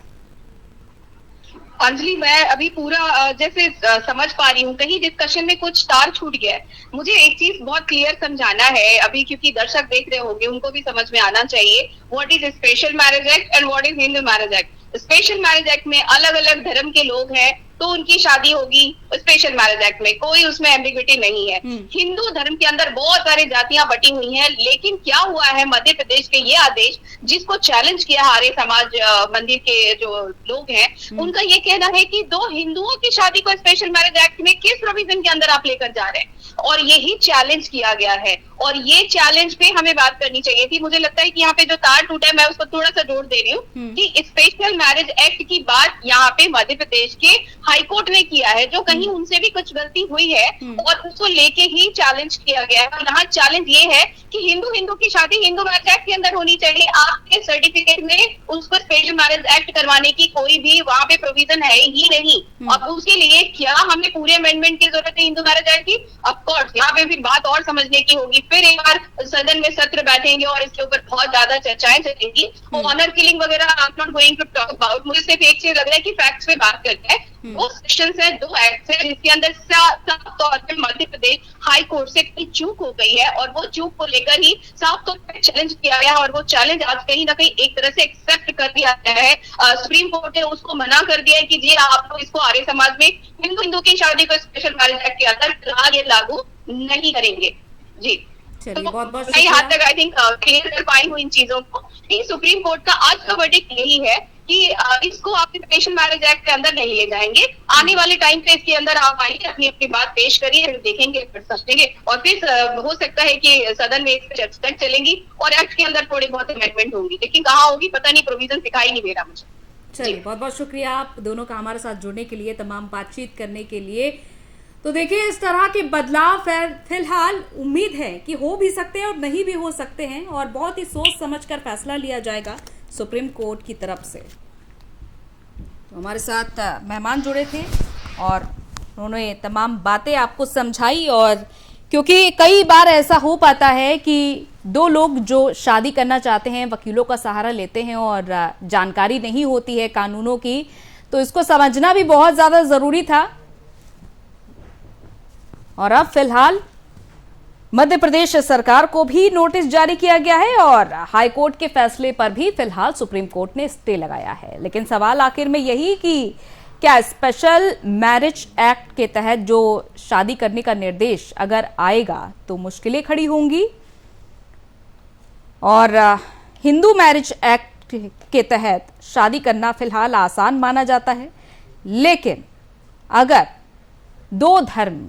अंजलि, मैं अभी पूरा जैसे समझ पा रही हूँ, कहीं डिस्कशन में कुछ तार छूट गया है। मुझे एक चीज बहुत क्लियर समझाना है अभी, क्योंकि दर्शक देख रहे होंगे, उनको भी समझ में आना चाहिए what is special marriage act and what is Hindu marriage act. Special marriage act में अलग अलग धर्म के लोग हैं तो उनकी शादी होगी। स्पेशल मैरिज एक्ट में कोई उसमें एम्बिग्विटी नहीं है। हिंदू धर्म के अंदर बहुत सारी जातियां बटी हुई हैं, लेकिन क्या हुआ है, मध्य प्रदेश के ये आदेश जिसको चैलेंज किया आर्य समाज मंदिर के जो लोग हैं, उनका ये कहना है कि दो हिंदुओं की शादी को स्पेशल मैरिज एक्ट में किस प्रोविजन के अंदर आप लेकर जा रहे हैं, और यही चैलेंज किया गया है। और ये चैलेंज पे हमें बात करनी चाहिए थी। मुझे लगता है कि यहाँ पे जो तार टूटा है, मैं उसको थोड़ा सा जोड़ दे रही हूँ कि स्पेशल मैरिज एक्ट की बात यहाँ पे मध्य प्रदेश के हाईकोर्ट ने किया है, जो कहीं उनसे भी कुछ गलती हुई है और उसको लेके ही चैलेंज किया गया है। और यहाँ चैलेंज ये है कि हिंदू हिंदू की शादी हिंदू मैरिज एक्ट के अंदर होनी चाहिए। आपके सर्टिफिकेट में उसको स्पेशल मैरिज एक्ट करवाने की कोई भी वहाँ पे प्रोविजन है ही नहीं। अब उसके लिए क्या हमें पूरे अमेंडमेंट की जरूरत है हिंदू मैरिज एक्ट की? ऑफकोर्स, यहाँ पे फिर बात और समझने की होगी। फिर एक बार सदन में सत्र बैठेंगे और इसके ऊपर बहुत ज्यादा चर्चाएं चलेंगी। ऑनर किलिंग वगैरह I am not going to talk about. मुझे सिर्फ एक चीज लग रहा है कि फैक्ट्स पे बात करते हैं। वो सेक्शंस है, 2 एक्ट है, जिसके अंदर साफ तौर पे मध्य प्रदेश हाई कोर्ट से कहीं चूक हो गई है और वो चूक को लेकर ही साफ तौर पे चैलेंज किया गया। और वो चैलेंज आज कहीं ना कहीं एक तरह से एक्सेप्ट कर दिया गया है। सुप्रीम कोर्ट ने उसको मना कर दिया है कि जी आप लोग इसको आर्य समाज में हिंदू हिंदू की शादी को स्पेशल मैरिज एक्ट के अंदर फिलहाल ये लागू नहीं करेंगे। जी, चलिए, बहुत बहुत सही हद तक आई थिंक क्लियर कर पाई हूँ इन चीजों को। सुप्रीम कोर्ट का आज का वर्डिक्ट यही है कि इसको आप स्पेशल मैरिज एक्ट के अंदर नहीं ले जाएंगे। आने वाले टाइम पे इसके अंदर आप आइए, अपनी अपनी बात पेश करिए, देखेंगे, फिर समझेंगे, और फिर हो सकता है कि सदन में इस पर चर्चा चलेंगी और एक्ट के अंदर थोड़ी बहुत अमेंडमेंट होंगी, लेकिन कहाँ होगी पता नहीं, प्रोविजन दिखाई नहीं दे रहा मुझे। चलिए, बहुत बहुत शुक्रिया आप दोनों का हमारे साथ जुड़ने के लिए, तमाम बातचीत करने के लिए। तो देखिए, इस तरह के बदलाव फिलहाल उम्मीद है कि हो भी सकते हैं और नहीं भी हो सकते हैं, और बहुत ही सोच समझकर फैसला लिया जाएगा सुप्रीम कोर्ट की तरफ से। तो हमारे साथ मेहमान जुड़े थे और उन्होंने तमाम बातें आपको समझाई, और क्योंकि कई बार ऐसा हो पाता है कि दो लोग जो शादी करना चाहते हैं वकीलों का सहारा लेते हैं और जानकारी नहीं होती है कानूनों की, तो इसको समझना भी बहुत ज्यादा जरूरी था। और अब फिलहाल मध्य प्रदेश सरकार को भी नोटिस जारी किया गया है और हाईकोर्ट के फैसले पर भी फिलहाल सुप्रीम कोर्ट ने स्टे लगाया है। लेकिन सवाल आखिर में यही कि क्या स्पेशल मैरिज एक्ट के तहत जो शादी करने का निर्देश अगर आएगा तो मुश्किलें खड़ी होंगी, और हिंदू मैरिज एक्ट के तहत शादी करना फिलहाल आसान माना जाता है। लेकिन अगर दो धर्म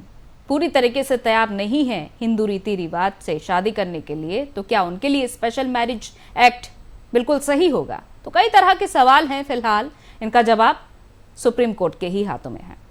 पूरी तरीके से तैयार नहीं है हिंदू रीति रिवाज से शादी करने के लिए, तो क्या उनके लिए स्पेशल मैरिज एक्ट बिल्कुल सही होगा? तो कई तरह के सवाल हैं। फिलहाल इनका जवाब सुप्रीम कोर्ट के ही हाथों में है।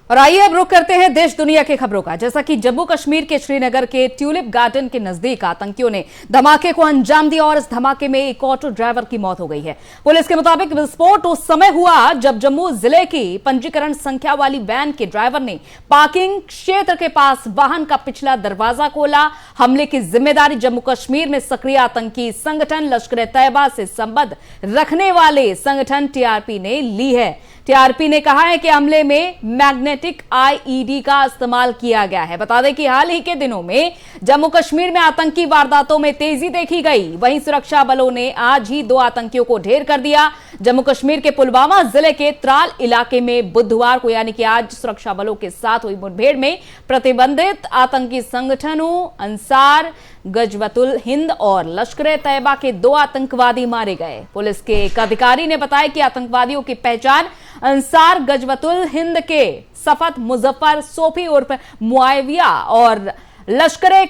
और आइए अब रुख करते हैं देश दुनिया की खबरों का। जैसा कि जम्मू कश्मीर के श्रीनगर के ट्यूलिप गार्डन के नजदीक आतंकियों ने धमाके को अंजाम दिया और इस धमाके में एक ऑटो ड्राइवर की मौत हो गई है। पुलिस के मुताबिक विस्फोट उस समय हुआ जब जम्मू जिले की पंजीकरण संख्या वाली वैन के ड्राइवर ने पार्किंग क्षेत्र के पास वाहन का पिछला दरवाजा खोला। हमले की जिम्मेदारी जम्मू कश्मीर में सक्रिय आतंकी संगठन लश्कर ए तैयबा से संबंध रखने वाले संगठन टीआरपी ने ली है। टीआरपी ने कहा है कि हमले में मैग्नेटिक आईईडी का इस्तेमाल किया गया है। बता दें कि हाल ही के दिनों में जम्मू कश्मीर में आतंकी वारदातों में तेजी देखी गई। वहीं सुरक्षा बलों ने आज ही 2 आतंकियों को ढेर कर दिया। जम्मू कश्मीर के पुलवामा जिले के त्राल इलाके में बुधवार को यानी कि आज सुरक्षा बलों के साथ हुई मुठभेड़ में प्रतिबंधित आतंकी संगठनों अंसार गजवतुल हिंद और लश्कर ए तैयबा के 2 आतंकवादी मारे गए। पुलिस के एक अधिकारी ने बताया कि आतंकवादियों की पहचान अंसार गजवतुल हिंद के सफत मुजफ्फर सोफी उर्फ मुआविया और लश्कर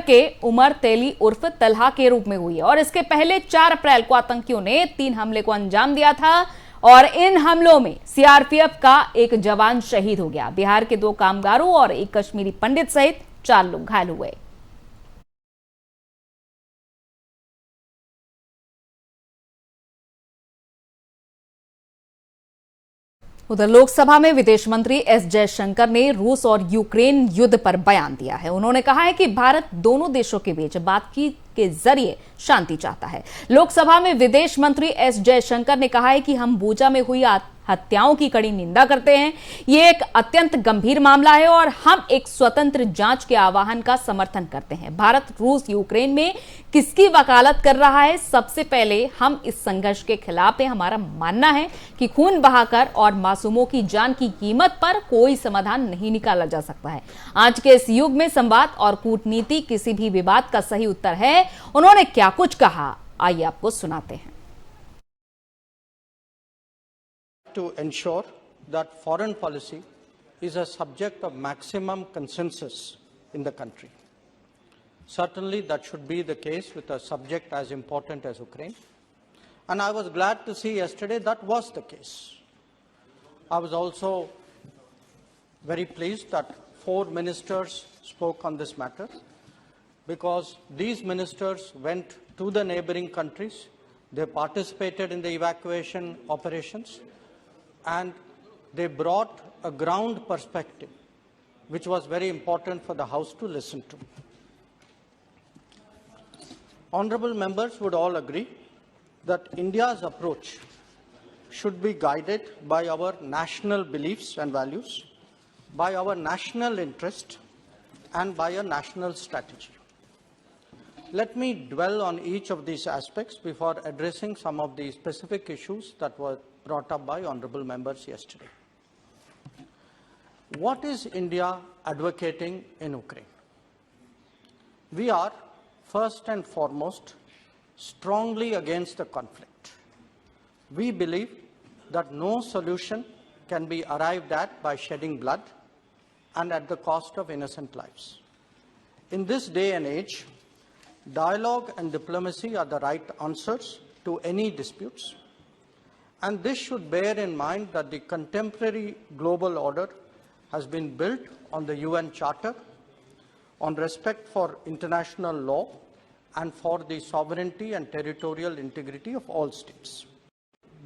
के उमर तेली उर्फ तलहा के रूप में हुई है। और इसके पहले 4 अप्रैल को आतंकियों ने 3 हमले को अंजाम दिया था और इन हमलों में सीआरपीएफ का एक जवान शहीद हो गया। बिहार के 2 कामगारों और एक कश्मीरी पंडित सहित 4 लोग घायल हुए। उधर लोकसभा में विदेश मंत्री एस जयशंकर ने रूस और यूक्रेन युद्ध पर बयान दिया है। उन्होंने कहा है कि भारत दोनों देशों के बीच बातचीत के जरिए शांति चाहता है। लोकसभा में विदेश मंत्री एस जयशंकर ने कहा है कि हम बूचा में हुई हत्याओं की कड़ी निंदा करते हैं। ये एक अत्यंत गंभीर मामला है और हम एक स्वतंत्र जांच के आह्वान का समर्थन करते हैं। भारत रूस यूक्रेन में किसकी वकालत कर रहा है? सबसे पहले हम इस संघर्ष के खिलाफ हैं। हमारा मानना है कि खून बहाकर और मासूमों की जान की कीमत पर कोई समाधान नहीं निकाला जा सकता है। आज के इस युग में संवाद और कूटनीति किसी भी विवाद का सही उत्तर है। उन्होंने क्या कुछ कहा, आइए आपको सुनाते हैं। To ensure that foreign policy is a subject of maximum consensus in the country. Certainly that should be the case with a subject as important as Ukraine. And I was glad to see yesterday that was the case. I was also very pleased that 4 ministers spoke on this matter, because these ministers went to the neighboring countries, they participated in the evacuation operations, and they brought a ground perspective, which was very important for the House to listen to. Honorable members would all agree that India's approach should be guided by our national beliefs and values, by our national interest, and by a national strategy. Let me dwell on each of these aspects before addressing some of the specific issues that were brought up by honorable members yesterday. What is India advocating in Ukraine? We are, first and foremost, strongly against the conflict. We believe that no solution can be arrived at by shedding blood and at the cost of innocent lives. In this day and age, dialogue and diplomacy are the right answers to any disputes, and this should bear in mind that the contemporary global order has been built on the UN Charter, on respect for international law, and for the sovereignty and territorial integrity of all states.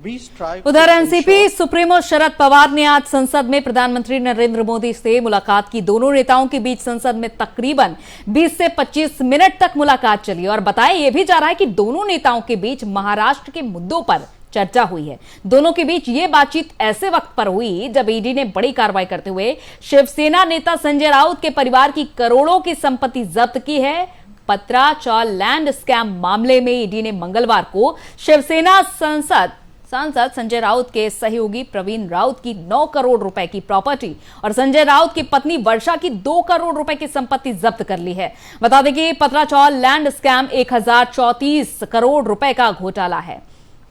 We strive उधर to NCP ensure supremo Sharad Pawar ने आज संसद में प्रधानमंत्री नरेंद्र मोदी से मुलाकात की। दोनों नेताओं के बीच संसद में तकरीबन 20 से 25 मिनट तक मुलाकात चली और बताया यह भी जा रहा है कि दोनों नेताओं के बीच महाराष्ट्र के मुद्दों पर चर्चा हुई है। दोनों के बीच यह बातचीत ऐसे वक्त पर हुई जब ईडी ने बड़ी कार्रवाई करते हुए शिवसेना नेता संजय राउत के परिवार की करोड़ों की संपत्ति जब्त की है। पत्राचाल लैंड स्कैम मामले में ईडी ने मंगलवार को शिवसेना सांसद संजय राउत के सहयोगी प्रवीण राउत की 9 करोड़ रुपए की प्रॉपर्टी और संजय राउत की पत्नी वर्षा की 2 करोड़ रुपए की संपत्ति जब्त कर ली है। बता दें कि पत्राचाल लैंड स्कैम 1034 करोड़ रुपए का घोटाला है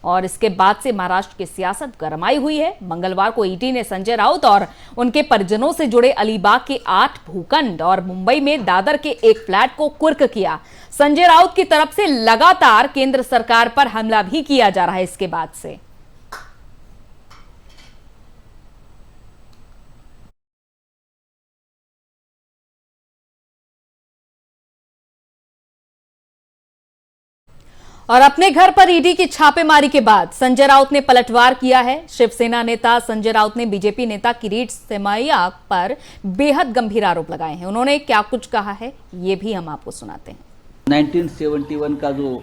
और इसके बाद से महाराष्ट्र की सियासत गरमाई हुई है। मंगलवार को ईडी ने संजय राउत और उनके परिजनों से जुड़े अलीबाग के 8 भूखंड और मुंबई में दादर के एक फ्लैट को कुर्क किया। संजय राउत की तरफ से लगातार केंद्र सरकार पर हमला भी किया जा रहा है इसके बाद से। और अपने घर पर ईडी की छापेमारी के बाद संजय राउत ने पलटवार किया है। शिवसेना नेता संजय राउत ने बीजेपी नेता किरीट सोमैया पर बेहद गंभीर आरोप लगाए हैं। उन्होंने क्या कुछ कहा है ये भी हम आपको सुनाते हैं। 1971 का जो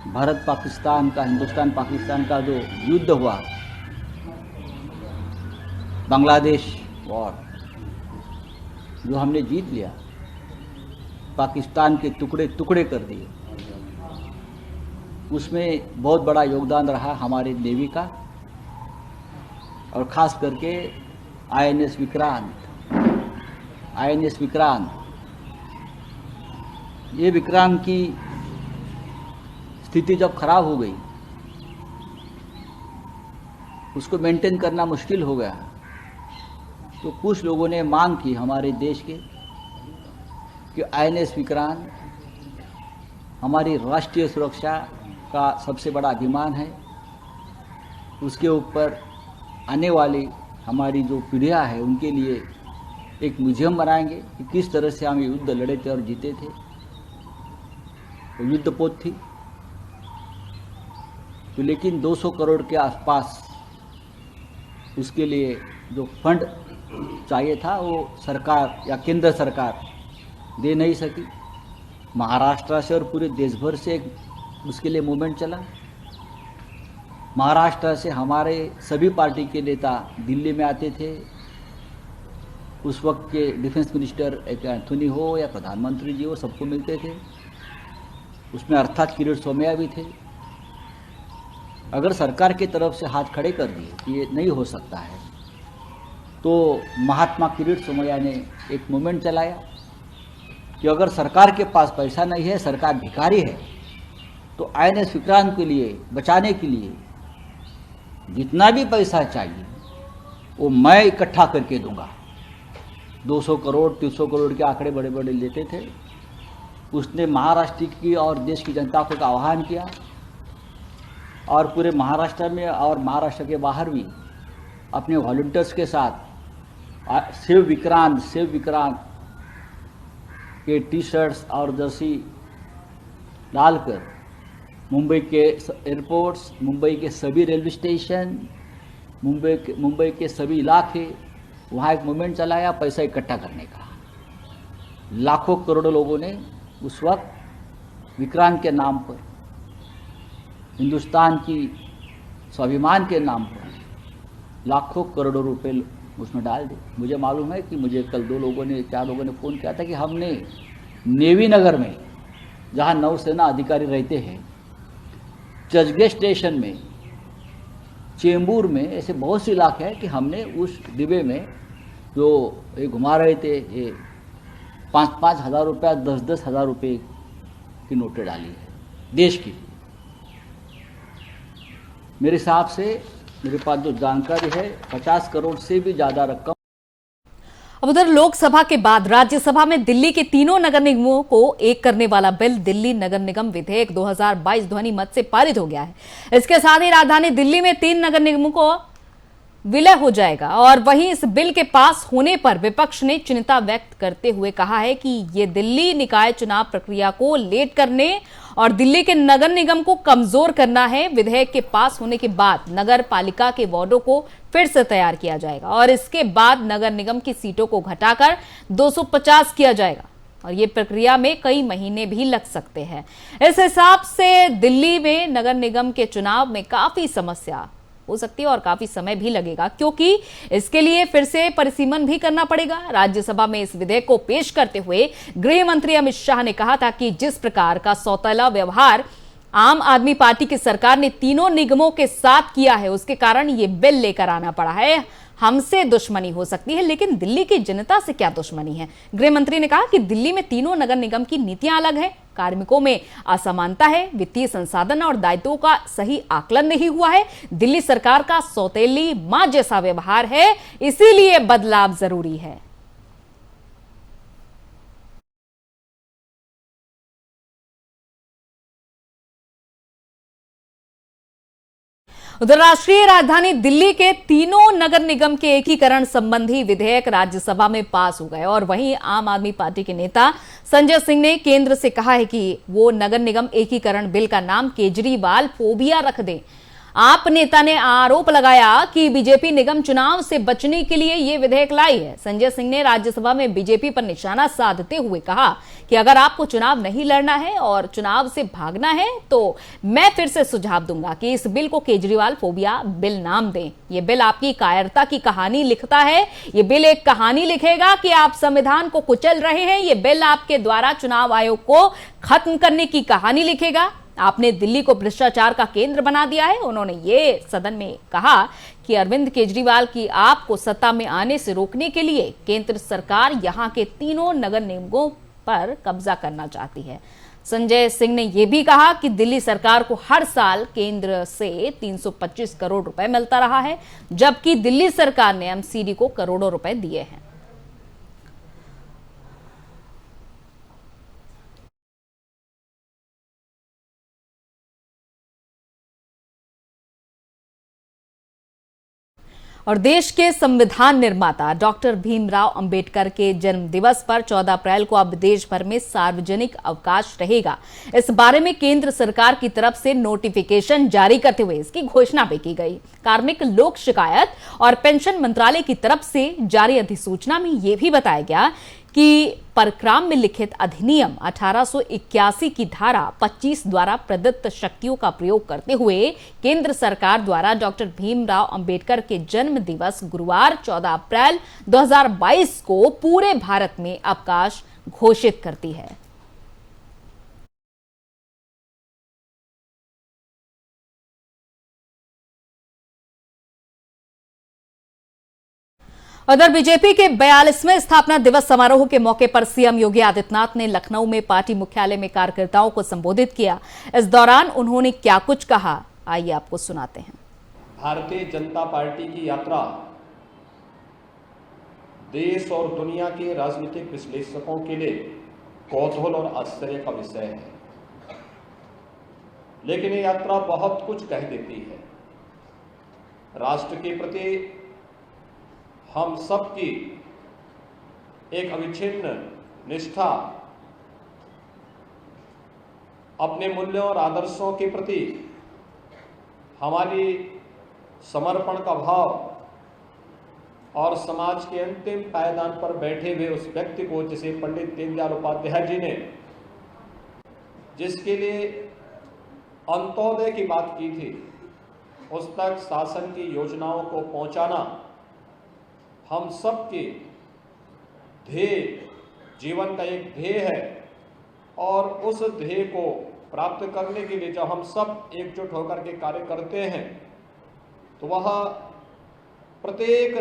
भारत पाकिस्तान का, हिंदुस्तान पाकिस्तान का जो युद्ध हुआ, बांग्लादेश वॉर, जो हमने जीत लिया, पाकिस्तान के टुकड़े टुकड़े कर दिए, उसमें बहुत बड़ा योगदान रहा हमारे नेवी का और ख़ास करके आईएनएस विक्रांत। ये विक्रांत की स्थिति जब खराब हो गई, उसको मेंटेन करना मुश्किल हो गया, तो कुछ लोगों ने मांग की हमारे देश के कि आईएनएस विक्रांत हमारी राष्ट्रीय सुरक्षा का सबसे बड़ा अभिमान है, उसके ऊपर आने वाली हमारी जो पीढ़ियाँ है उनके लिए एक म्यूजियम बनाएंगे कि किस तरह से हम युद्ध लड़े थे और जीते थे। तो युद्धपोत थी, तो लेकिन 200 करोड़ के आसपास उसके लिए जो फंड चाहिए था वो सरकार या केंद्र सरकार दे नहीं सकी। महाराष्ट्र से और पूरे देश भर से उसके लिए मूवमेंट चला। महाराष्ट्र से हमारे सभी पार्टी के नेता दिल्ली में आते थे। उस वक्त के डिफेंस मिनिस्टर एंथोनी हो या प्रधानमंत्री जी हो, सबको मिलते थे। उसमें अर्थात किरीट सोमैया भी थे। अगर सरकार की तरफ से हाथ खड़े कर दिए कि ये नहीं हो सकता है, तो महात्मा किरीट सोमैया ने एक मूवमेंट चलाया कि अगर सरकार के पास पैसा नहीं है, सरकार भिखारी है, तो आईएनएस विक्रांत के लिए बचाने के लिए जितना भी पैसा चाहिए वो मैं इकट्ठा करके दूंगा। 200 करोड़ 300 करोड़ के आंकड़े बड़े बड़े लेते थे। उसने महाराष्ट्र की और देश की जनता को आह्वान किया और पूरे महाराष्ट्र में और महाराष्ट्र के बाहर भी अपने वॉलंटियर्स के साथ सेव विक्रांत के टी शर्ट्स और जर्सी डालकर मुंबई के एयरपोर्ट्स, मुंबई के सभी रेलवे स्टेशन, मुंबई के सभी इलाके, वहाँ एक मूवमेंट चलाया पैसा इकट्ठा करने का। लाखों करोड़ों लोगों ने उस वक्त विक्रांत के नाम पर, हिंदुस्तान की स्वाभिमान के नाम पर लाखों करोड़ों रुपए उसमें डाल दिए। मुझे मालूम है कि मुझे कल 4 लोगों ने फ़ोन किया था कि हमने नेवी नगर में, जहाँ नौसेना अधिकारी रहते हैं, चर्चगेट स्टेशन में, चेंबूर में, ऐसे बहुत से इलाके हैं कि हमने उस डिब्बे में जो ये घुमा रहे थे, ये 5-5 हज़ार रुपया, 10-10 हज़ार रुपये की नोटें डाली है देश की। मेरे हिसाब से मेरे पास जो जानकारी है 50 करोड़ से भी ज़्यादा रकम। अब उधर लोकसभा के बाद राज्यसभा में दिल्ली के तीनों नगर निगमों को एक करने वाला बिल दिल्ली नगर निगम विधेयक 2022 ध्वनि मत से पारित हो गया है। इसके साथ ही राजधानी दिल्ली में 3 नगर निगमों को विलय हो जाएगा। और वहीं इस बिल के पास होने पर विपक्ष ने चिंता व्यक्त करते हुए कहा है कि ये दिल्ली निकाय चुनाव प्रक्रिया को लेट करने और दिल्ली के नगर निगम को कमजोर करना है। विधेयक के पास होने के बाद नगर पालिका के वार्डों को फिर से तैयार किया जाएगा और इसके बाद नगर निगम की सीटों को घटाकर 250 किया जाएगा और ये प्रक्रिया में कई महीने भी लग सकते हैं। इस हिसाब से दिल्ली में नगर निगम के चुनाव में काफी समस्या हो सकती है और काफी समय भी लगेगा, क्योंकि इसके लिए फिर से परिसीमन भी करना पड़ेगा। राज्यसभा में इस विधेयक को पेश करते हुए गृह मंत्री अमित शाह ने कहा था कि जिस प्रकार का सौतेला व्यवहार आम आदमी पार्टी की सरकार ने तीनों निगमों के साथ किया है, उसके कारण ये बिल लेकर आना पड़ा है। हमसे दुश्मनी हो सकती है, लेकिन दिल्ली की जनता से क्या दुश्मनी है। गृह मंत्री ने कहा कि दिल्ली में तीनों नगर निगम की नीतियां अलग हैं, कार्मिकों में असमानता है, वित्तीय संसाधन और दायित्वों का सही आकलन नहीं हुआ है। दिल्ली सरकार का सौतेली मां जैसा व्यवहार है, इसीलिए बदलाव जरूरी है। उधर राष्ट्रीय राजधानी दिल्ली के तीनों नगर निगम के एकीकरण संबंधी विधेयक राज्यसभा में पास हो गए और वहीं आम आदमी पार्टी के नेता संजय सिंह ने केंद्र से कहा है कि वो नगर निगम एकीकरण बिल का नाम केजरीवाल फोबिया रख दें। आप नेता ने आरोप लगाया कि बीजेपी निगम चुनाव से बचने के लिए ये विधेयक लाई है। संजय सिंह ने राज्यसभा में बीजेपी पर निशाना साधते हुए कहा कि अगर आपको चुनाव नहीं लड़ना है और चुनाव से भागना है तो मैं फिर से सुझाव दूंगा कि इस बिल को केजरीवाल फोबिया बिल नाम दें। ये बिल आपकी कायरता की कहानी लिखता है। ये बिल एक कहानी लिखेगा कि आप संविधान को कुचल रहे हैं। ये बिल आपके द्वारा चुनाव आयोग को खत्म करने की कहानी लिखेगा। आपने दिल्ली को भ्रष्टाचार का केंद्र बना दिया है। उन्होंने ये सदन में कहा कि अरविंद केजरीवाल की आपको सत्ता में आने से रोकने के लिए केंद्र सरकार यहां के तीनों नगर निगमों पर कब्जा करना चाहती है। संजय सिंह ने यह भी कहा कि दिल्ली सरकार को हर साल केंद्र से 325 करोड़ रुपए मिलता रहा है, जबकि दिल्ली सरकार ने एमसीडी को करोड़ों रुपए दिए हैं। और देश के संविधान निर्माता डॉक्टर भीमराव अंबेडकर के जन्म दिवस पर 14 अप्रैल को अब देश भर में सार्वजनिक अवकाश रहेगा। इस बारे में केंद्र सरकार की तरफ से नोटिफिकेशन जारी करते हुए इसकी घोषणा भी की गई। कार्मिक लोक शिकायत और पेंशन मंत्रालय की तरफ से जारी अधिसूचना में यह भी बताया गया कि परक्राम में लिखित अधिनियम 1881 की धारा 25 द्वारा प्रदत्त शक्तियों का प्रयोग करते हुए केंद्र सरकार द्वारा डॉक्टर भीमराव अंबेडकर के जन्म दिवस गुरुवार 14 अप्रैल 2022 को पूरे भारत में अवकाश घोषित करती है। उधर बीजेपी के 42वें स्थापना दिवस समारोह के मौके पर सीएम योगी आदित्यनाथ ने लखनऊ में पार्टी मुख्यालय में कार्यकर्ताओं को संबोधित किया। इस दौरान उन्होंने क्या कुछ कहा, आइए आपको सुनाते हैं। भारतीय जनता पार्टी की यात्रा देश और दुनिया के राजनीतिक विश्लेषकों के लिए कौतूहल और आश्चर्य का विषय है। लेकिन ये यात्रा बहुत कुछ कह देती है। राष्ट्र के प्रति हम सबकी एक अविच्छिन्न निष्ठा, अपने मूल्यों और आदर्शों के प्रति हमारी समर्पण का भाव और समाज के अंतिम पायदान पर बैठे हुए उस व्यक्ति को, जिसे पंडित दीनदयाल उपाध्याय जी ने जिसके लिए अंत्योदय की बात की थी, उस तक शासन की योजनाओं को पहुंचाना हम सबके ध्येय, जीवन का एक ध्येय है। और उस ध्येय को प्राप्त करने के लिए जब हम सब एकजुट होकर के कार्य करते हैं तो वह प्रत्येक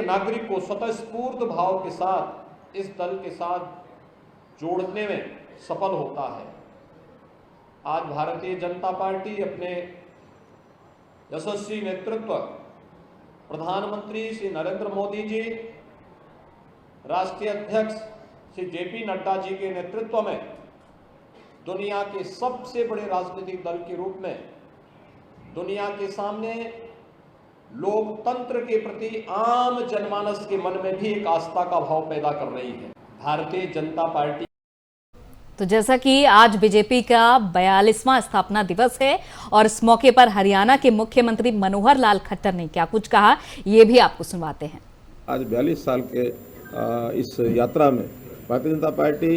नागरिक को स्वतःस्फूर्त भाव के साथ इस दल के साथ जोड़ने में सफल होता है। आज भारतीय जनता पार्टी अपने यशस्वी नेतृत्व, प्रधानमंत्री श्री नरेंद्र मोदी जी, राष्ट्रीय अध्यक्ष श्री जेपी नड्डा जी के नेतृत्व में दुनिया के सबसे बड़े राजनीतिक दल के रूप में दुनिया के सामने लोकतंत्र के प्रति आम जनमानस के मन में भी एक आस्था का भाव पैदा कर रही है भारतीय जनता पार्टी। तो जैसा कि आज बीजेपी का 42वां स्थापना दिवस है और इस मौके पर हरियाणा के मुख्यमंत्री मनोहर लाल खट्टर ने क्या कुछ कहा, ये भी आपको सुनवाते हैं। आज 42 साल के इस यात्रा में भारतीय जनता पार्टी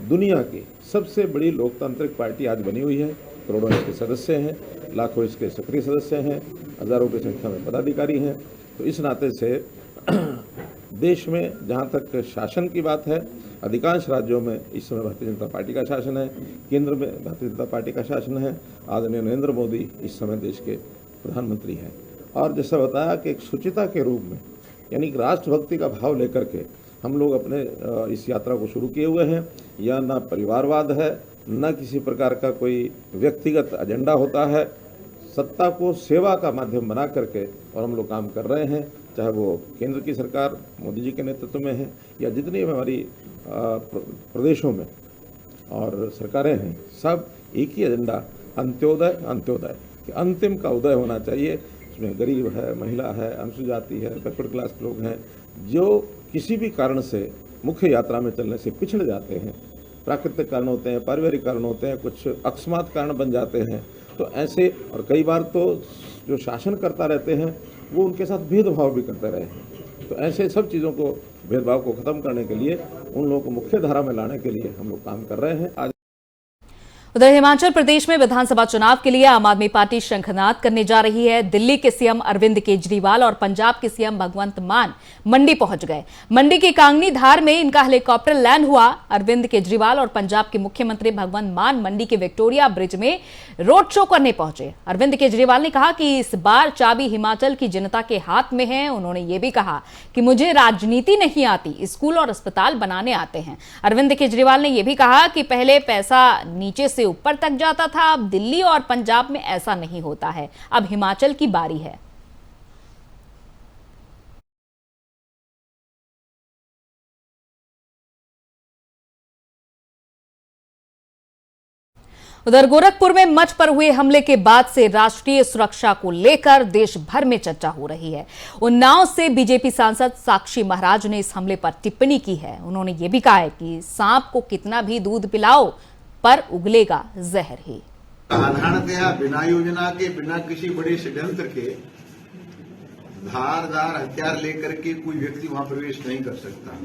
दुनिया की सबसे बड़ी लोकतांत्रिक पार्टी आज बनी हुई है। करोड़ों इसके सदस्य हैं, लाखों इसके सक्रिय सदस्य हैं, हजारों की संख्या में पदाधिकारी हैं। तो इस नाते से देश में जहां तक शासन की बात है, अधिकांश राज्यों में इस समय भारतीय जनता पार्टी का शासन है, केंद्र में भारतीय जनता पार्टी का शासन है। आदरणीय नरेंद्र मोदी इस समय देश के प्रधानमंत्री हैं। और जैसा बताया कि एक शुचिता के रूप में, यानी राष्ट्रभक्ति का भाव लेकर के हम लोग अपने इस यात्रा को शुरू किए हुए हैं। यह ना परिवारवाद है, न किसी प्रकार का कोई व्यक्तिगत एजेंडा होता है। सत्ता को सेवा का माध्यम बना करके और हम लोग काम कर रहे हैं, चाहे वो केंद्र की सरकार मोदी जी के नेतृत्व में है या जितनी हमारी प्रदेशों में और सरकारें हैं, सब एक ही एजेंडा, अंत्योदय। अंत्योदय कि अंतिम का उदय होना चाहिए। उसमें गरीब है, महिला है, अनुसूचित जाति है, बैकवर्ड क्लास के लोग हैं, जो किसी भी कारण से मुख्य यात्रा में चलने से पिछड़ जाते हैं। प्राकृतिक कारण होते हैं, पारिवारिक कारण होते हैं, कुछ अकस्मात कारण बन जाते हैं। तो ऐसे, और कई बार तो जो शासन करता रहते हैं वो उनके साथ भेदभाव भी करते रहे हैं। तो ऐसे सब चीज़ों को, भेदभाव को ख़त्म करने के लिए, उन लोगों को मुख्य धारा में लाने के लिए हम लोग काम कर रहे हैं। आज उधर हिमाचल प्रदेश में विधानसभा चुनाव के लिए आम आदमी पार्टी शंखनाद करने जा रही है। दिल्ली के सीएम अरविंद केजरीवाल और पंजाब के सीएम भगवंत मान मंडी पहुंच गए। मंडी के कांगनी धार में इनका हेलीकॉप्टर लैंड हुआ। अरविंद केजरीवाल और पंजाब के मुख्यमंत्री भगवंत मान मंडी के विक्टोरिया ब्रिज में रोड शो करने पहुंचे। अरविंद केजरीवाल ने कहा कि इस बार चाबी हिमाचल की जनता के हाथ में है। उन्होंने ये भी कहा कि मुझे राजनीति नहीं आती, स्कूल और अस्पताल बनाने आते हैं। अरविंद केजरीवाल ने यह भी कहा कि पहले पैसा नीचे से ऊपर तक जाता था, अब दिल्ली और पंजाब में ऐसा नहीं होता है, अब हिमाचल की बारी है। उधर गोरखपुर में मंच पर हुए हमले के बाद से राष्ट्रीय सुरक्षा को लेकर देश भर में चर्चा हो रही है। उन्नाव से बीजेपी सांसद साक्षी महाराज ने इस हमले पर टिप्पणी की है। उन्होंने ये भी कहा है कि सांप को कितना भी दूध पिलाओ पर उगलेगा जहर ही। साधारणतया बिना योजना के, बिना किसी बड़े षड्यंत्र के धारदार हथियार लेकर के कोई व्यक्ति वहां प्रवेश नहीं कर सकता।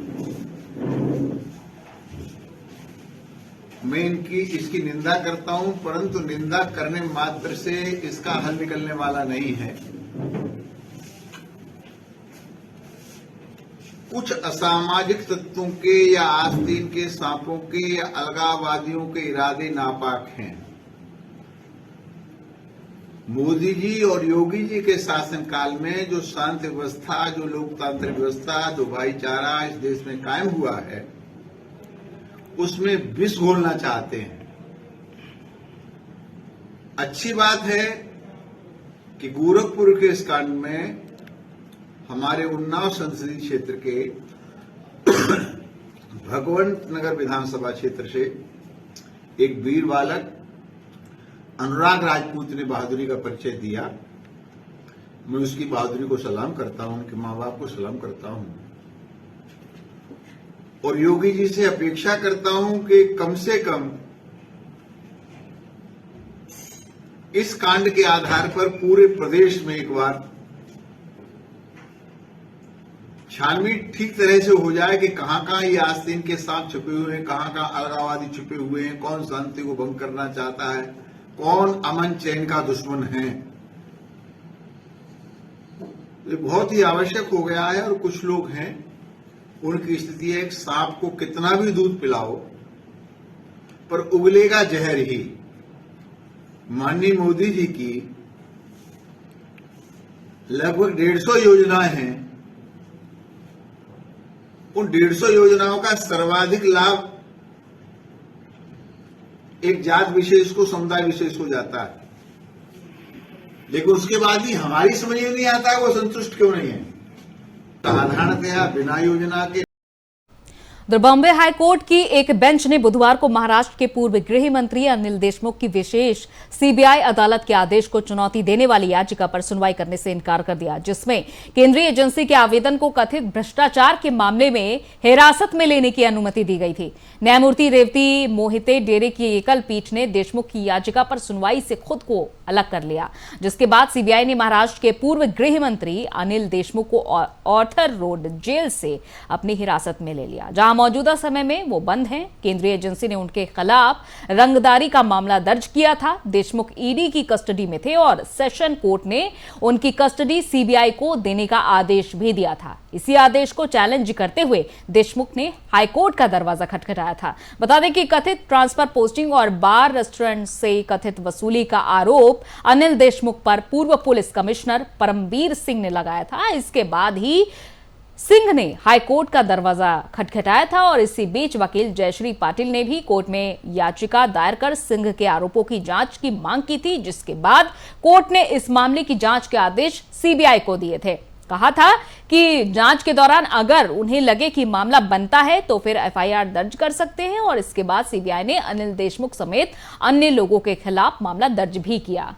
मैं इसकी निंदा करता हूं, परंतु निंदा करने मात्र से इसका हल निकलने वाला नहीं है। कुछ असामाजिक तत्वों के या आस्तीन के सांपों के या अलगाववादियों के इरादे नापाक हैं। मोदी जी और योगी जी के शासनकाल में जो शांति व्यवस्था, जो लोकतांत्रिक व्यवस्था, जो भाईचारा इस देश में कायम हुआ है, उसमें विष घोलना चाहते हैं। अच्छी बात है कि गोरखपुर के इस कांड में हमारे उन्नाव संसदीय क्षेत्र के भगवंत नगर विधानसभा क्षेत्र से एक वीर बालक अनुराग राजपूत ने बहादुरी का परिचय दिया। मैं उसकी बहादुरी को सलाम करता हूं, उनके मां बाप को सलाम करता हूं और योगी जी से अपेक्षा करता हूं कि कम से कम इस कांड के आधार पर पूरे प्रदेश में एक बार छानबीन ठीक तरह से हो जाए कि कहां ये आस्तीन के सांप छुपे हुए हैं, कहां अलगाववादी छुपे हुए हैं, कौन शांति को भंग करना चाहता है, कौन अमन चैन का दुश्मन है। ये बहुत ही आवश्यक हो गया है और कुछ लोग हैं उनकी स्थिति है एक सांप को कितना भी दूध पिलाओ पर उगलेगा जहर ही। माननीय मोदी जी की लगभग 150 योजनाएं हैं, उन 150 योजनाओं का सर्वाधिक लाभ एक जात विशेष को, समुदाय विशेष को जाता है, लेकिन उसके बाद भी हमारी समझ में नहीं आता है वो संतुष्ट क्यों नहीं है। साधारणतया बिना योजना के उधर बॉम्बे हाईकोर्ट की एक बेंच ने बुधवार को महाराष्ट्र के पूर्व गृह मंत्री अनिल देशमुख की विशेष सीबीआई अदालत के आदेश को चुनौती देने वाली याचिका पर सुनवाई करने से इनकार कर दिया, जिसमें केंद्रीय एजेंसी के आवेदन को कथित भ्रष्टाचार के मामले में हिरासत में लेने की अनुमति दी गई थी। न्यायमूर्ति रेवती मोहिते डेरे की एकल पीठ ने देशमुख की याचिका पर सुनवाई से खुद को अलग कर लिया, जिसके बाद सीबीआई ने महाराष्ट्र के पूर्व गृह मंत्री अनिल देशमुख को ऑर्थर रोड जेल से अपनी हिरासत में ले लिया, जहां मौजूदा समय में वो बंद हैं। केंद्रीय एजेंसी ने उनके खिलाफ रंगदारी का मामला दर्ज किया था। देशमुख ईडी की कस्टडी में थे और सेशन कोर्ट ने उनकी कस्टडी सीबीआई को देने का आदेश भी दिया था। इसी आदेश को चैलेंज करते हुए देशमुख ने हाईकोर्ट का दरवाजा खटखटाया था। बता दें कि कथित ट्रांसफर पोस्टिंग और बार रेस्टोरेंट से कथित वसूली का आरोप अनिल देशमुख पर पूर्व पुलिस कमिश्नर परमबीर सिंह ने लगाया था। इसके बाद ही सिंह ने हाईकोर्ट का दरवाजा खटखटाया था और इसी बीच वकील जयश्री पाटिल ने भी कोर्ट में याचिका दायर कर सिंह के आरोपों की जांच की मांग की थी, जिसके बाद कोर्ट ने इस मामले की जांच के आदेश सीबीआई को दिए थे। कहा था कि जांच के दौरान अगर उन्हें लगे कि मामला बनता है तो फिर एफआईआर दर्ज कर सकते हैं और इसके बाद सीबीआई ने अनिल देशमुख समेत अन्य लोगों के खिलाफ मामला दर्ज भी किया।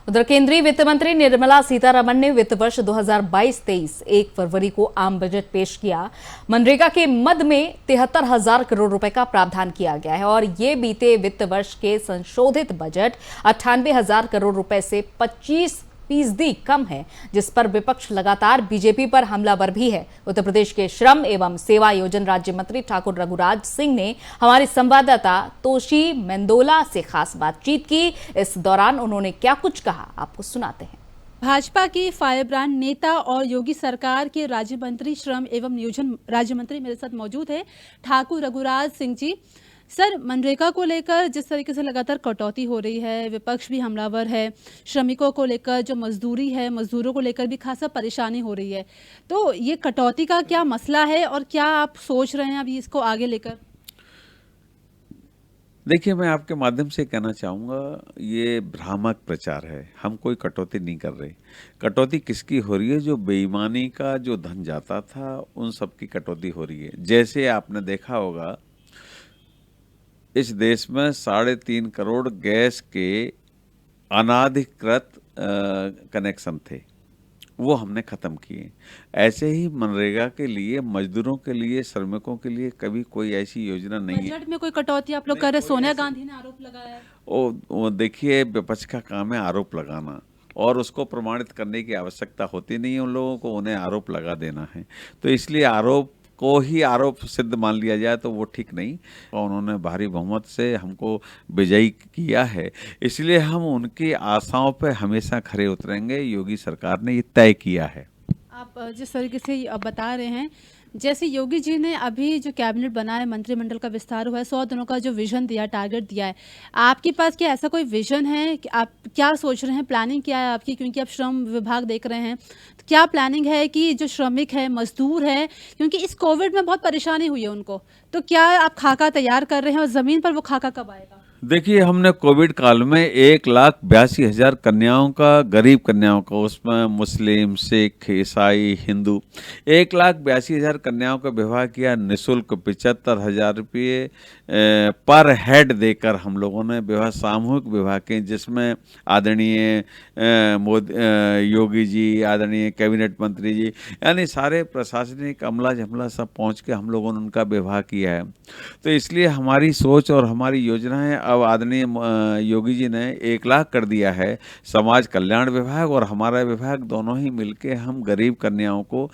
उधर केंद्रीय वित्त मंत्री निर्मला सीतारमण ने वित्त वर्ष 2022-23 1 फरवरी को आम बजट पेश किया। मनरेगा के मद में 73,000 करोड़ रुपए का प्रावधान किया गया है और ये बीते वित्त वर्ष के संशोधित बजट 98,000 करोड़ रुपए से 25% कम है, जिस पर विपक्ष लगातार बीजेपी पर हमलावर भी है। उत्तर प्रदेश के श्रम एवं सेवा योजन राज्य मंत्री ठाकुर रघुराज सिंह ने हमारे संवाददाता तोशी मेंदोला से खास बातचीत की। इस दौरान उन्होंने क्या कुछ कहा, आपको सुनाते हैं। भाजपा के फायरब्रांड नेता और योगी सरकार के राज्य मंत्री, श्रम एवं नियोजन राज्य मंत्री मेरे साथ मौजूद है, ठाकुर रघुराज सिंह जी। सर, मनरेगा को लेकर जिस तरीके से लगातार कटौती हो रही है, विपक्ष भी हमलावर है, श्रमिकों को लेकर जो मजदूरी है, मजदूरों को लेकर भी खासा परेशानी हो रही है, तो ये कटौती का क्या मसला है और क्या आप सोच रहे हैं अभी इसको आगे लेकर? देखिए, मैं आपके माध्यम से कहना चाहूँगा, ये भ्रामक प्रचार है। हम कोई कटौती नहीं कर रहे। कटौती किसकी हो रही है? जो बेईमानी का जो धन जाता था, उन सब की कटौती हो रही है। जैसे आपने देखा होगा, इस देश में 3.5 करोड़ गैस के अनाधिकृत कनेक्शन थे, वो हमने ख़त्म किए। ऐसे ही मनरेगा के लिए, मजदूरों के लिए, श्रमिकों के लिए कभी कोई ऐसी योजना नहीं है। बजट में कोई कटौती आप लोग कर रहे? सोनिया गांधी ने आरोप लगाया है। वो देखिए, विपक्ष का काम है आरोप लगाना, और उसको प्रमाणित करने की आवश्यकता होती नहीं है उन लोगों को, उन्हें आरोप लगा देना है। तो इसलिए आरोप को ही आरोप सिद्ध मान लिया जाए तो वो ठीक नहीं। और उन्होंने भारी बहुमत से हमको विजयी किया है, इसलिए हम उनकी आशाओं पे हमेशा खरे उतरेंगे। योगी सरकार ने ये तय किया है। आप जिस तरीके से बता रहे हैं, जैसे योगी जी ने अभी जो कैबिनेट बना है, मंत्रिमंडल का विस्तार हुआ है, 100 दिनों का जो विजन दिया, टारगेट दिया है, आपके पास क्या ऐसा कोई विजन है कि आप क्या सोच रहे हैं, प्लानिंग क्या है आपकी? क्योंकि आप श्रम विभाग देख रहे हैं, तो क्या प्लानिंग है कि जो श्रमिक है, मजदूर है, क्योंकि इस कोविड में बहुत परेशानी हुई है उनको, तो क्या आप खाका तैयार कर रहे हैं और ज़मीन पर वो खाका कब आएगा? देखिए, हमने कोविड काल में 1,82,000 कन्याओं का, गरीब कन्याओं का, उसमें मुस्लिम, सिख, ईसाई, हिंदू, 1,82,000 कन्याओं का विवाह किया। निःशुल्क 75,000 रुपये पर हेड देकर हम लोगों ने विवाह, सामूहिक विवाह किए, जिसमें आदरणीय योगी जी, आदरणीय कैबिनेट मंत्री जी, यानी सारे प्रशासनिक अमला जमला सब पहुँच के हम लोगों ने उनका विवाह किया है। तो इसलिए हमारी सोच और हमारी योजनाएं, अब आदरणीय योगी जी ने 1 लाख कर दिया है। समाज कल्याण विभाग और हमारा विभाग दोनों ही मिलके हम गरीब कन्याओं को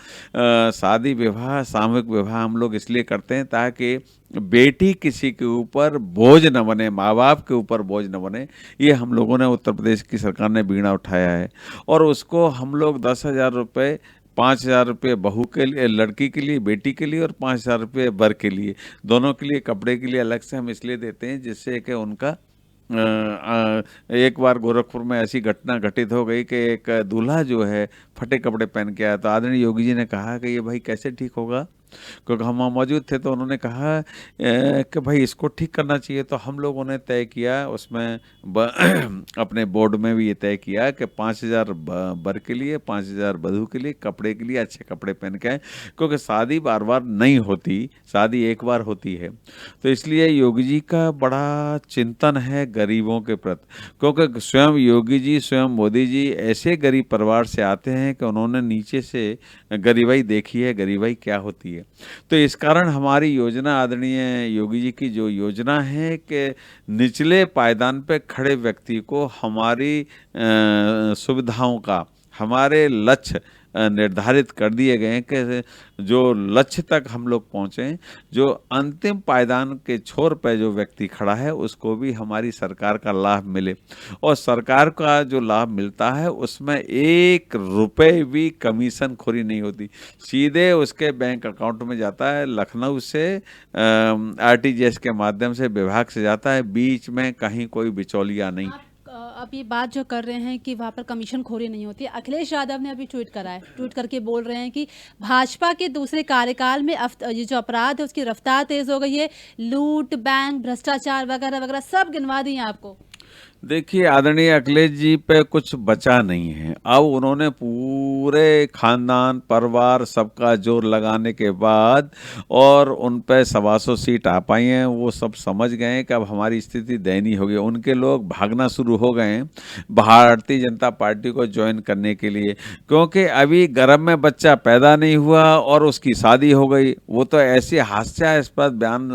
शादी विवाह, सामूहिक विवाह हम लोग इसलिए करते हैं ताकि बेटी किसी के ऊपर बोझ न बने, माँ बाप के ऊपर बोझ न बने। ये हम लोगों ने, उत्तर प्रदेश की सरकार ने बीड़ा उठाया है, और उसको हम लोग 10,000 रुपये, 5,000 रुपये बहू के लिए, लड़की के लिए, बेटी के लिए, और 5,000 रुपये वर के लिए, दोनों के लिए, कपड़े के लिए अलग से हम इसलिए देते हैं जिससे कि उनका एक बार गोरखपुर में ऐसी घटना घटित हो गई कि एक दूल्हा जो है फटे कपड़े पहन के आया, तो आदरणीय योगी जी ने कहा कि ये भाई कैसे ठीक होगा, क्योंकि हम वहाँ मौजूद थे। तो उन्होंने कहा कि भाई इसको ठीक करना चाहिए। तो हम लोगों ने तय किया, उसमें अपने बोर्ड में भी ये तय किया कि 5,000 वर के लिए, 5,000 वधू के लिए, कपड़े के लिए अच्छे कपड़े पहन के आए, क्योंकि शादी बार बार नहीं होती, शादी एक बार होती है। तो इसलिए योगी जी का बड़ा चिंतन है गरीबों के प्रति, क्योंकि स्वयं योगी जी, स्वयं मोदी जी ऐसे गरीब परिवार से आते हैं कि उन्होंने नीचे से गरीबाई देखी है, गरीबाई क्या होती है। तो इस कारण हमारी योजना, आदरणीय योगी जी की जो योजना है कि निचले पायदान पे खड़े व्यक्ति को हमारी सुविधाओं का, हमारे लक्ष्य निर्धारित कर दिए गए कि जो लक्ष्य तक हम लोग पहुँचें, जो अंतिम पायदान के छोर पे जो व्यक्ति खड़ा है उसको भी हमारी सरकार का लाभ मिले। और सरकार का जो लाभ मिलता है उसमें 1 रुपये भी कमीशन खोरी नहीं होती, सीधे उसके बैंक अकाउंट में जाता है। लखनऊ से RTGS के माध्यम से विभाग से जाता है, बीच में कहीं कोई बिचौलिया नहीं। अब ये बात जो कर रहे हैं कि वहाँ पर कमीशन खोरी नहीं होती, अखिलेश यादव ने अभी ट्वीट करा है, ट्वीट करके बोल रहे हैं कि भाजपा के दूसरे कार्यकाल में ये जो अपराध है उसकी रफ्तार तेज हो गई है, लूट, बैंक, भ्रष्टाचार वगैरह वगैरह सब गिनवा दी हैं आपको। देखिए, आदरणीय अखिलेश जी पे कुछ बचा नहीं है। अब उन्होंने पूरे खानदान, परिवार, सबका जोर लगाने के बाद और उन पे 125 सीट आ पाई हैं, वो सब समझ गए हैं कि अब हमारी स्थिति दयनीय हो गई। उनके लोग भागना शुरू हो गए हैं भारतीय जनता पार्टी को ज्वाइन करने के लिए, क्योंकि अभी गर्भ में बच्चा पैदा नहीं हुआ और उसकी शादी हो गई। वो तो ऐसे हास्यास्पद बयान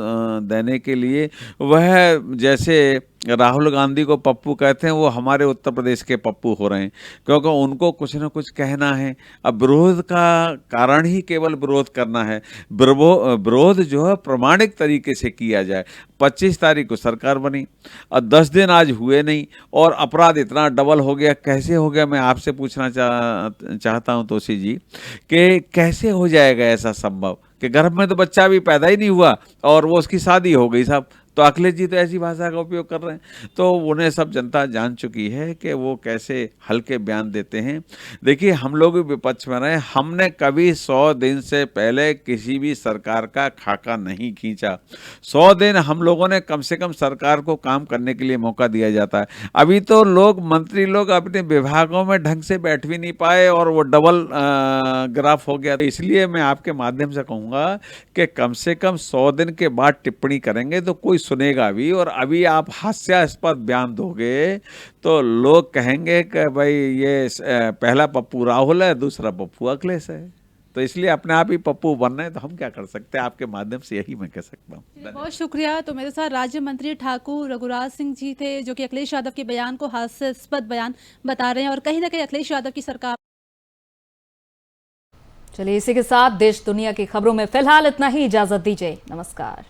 देने के लिए, वह जैसे राहुल गांधी को पप्पू कहते हैं, वो हमारे उत्तर प्रदेश के पप्पू हो रहे हैं, क्योंकि उनको कुछ ना कुछ कहना है। अब विरोध का कारण ही केवल विरोध करना है। विरोध जो है प्रामाणिक तरीके से किया जाए। 25 तारीख को सरकार बनी और 10 दिन आज हुए नहीं और अपराध इतना डबल हो गया। कैसे हो गया, मैं आपसे पूछना चाहता हूं तोशी जी कि कैसे हो जाएगा ऐसा संभव कि गर्भ में तो बच्चा भी पैदा ही नहीं हुआ और वो उसकी शादी हो गई साहब। तो अखिलेश जी तो ऐसी भाषा का उपयोग कर रहे हैं, तो उन्हें सब जनता जान चुकी है कि वो कैसे हल्के बयान देते हैं। देखिए, हम लोग भी विपक्ष में रहे, हमने कभी 100 दिन से पहले किसी भी सरकार का खाका नहीं खींचा। 100 दिन हम लोगों ने कम से कम सरकार को काम करने के लिए मौका दिया जाता है। अभी तो मंत्री लोग अपने विभागों में ढंग से बैठ भी नहीं पाए और वो डबल ग्राफ हो गया। इसलिए मैं आपके माध्यम से कहूँगा कि कम से कम 100 दिन के बाद टिप्पणी करेंगे तो कोई सुनेगा भी, और अभी आप हास्यास्पद बयान दोगे तो लोग कहेंगे कि भाई ये पहला पप्पू राहुल है, दूसरा पप्पू अखिलेश है। तो इसलिए अपने आप ही पप्पू बन रहे हैं, तो हम क्या कर सकते हैं। आपके माध्यम से यही मैं कह सकता हूँ। बहुत शुक्रिया। तो मेरे साथ राज्य मंत्री ठाकुर रघुराज सिंह जी थे, जो कि अखिलेश यादव के बयान को हास्यास्पद बयान बता रहे हैं और कहीं ना कहीं अखिलेश यादव की सरकार। चलिए, इसी के साथ देश दुनिया की खबरों में फिलहाल इतना ही। इजाजत दीजिए, नमस्कार।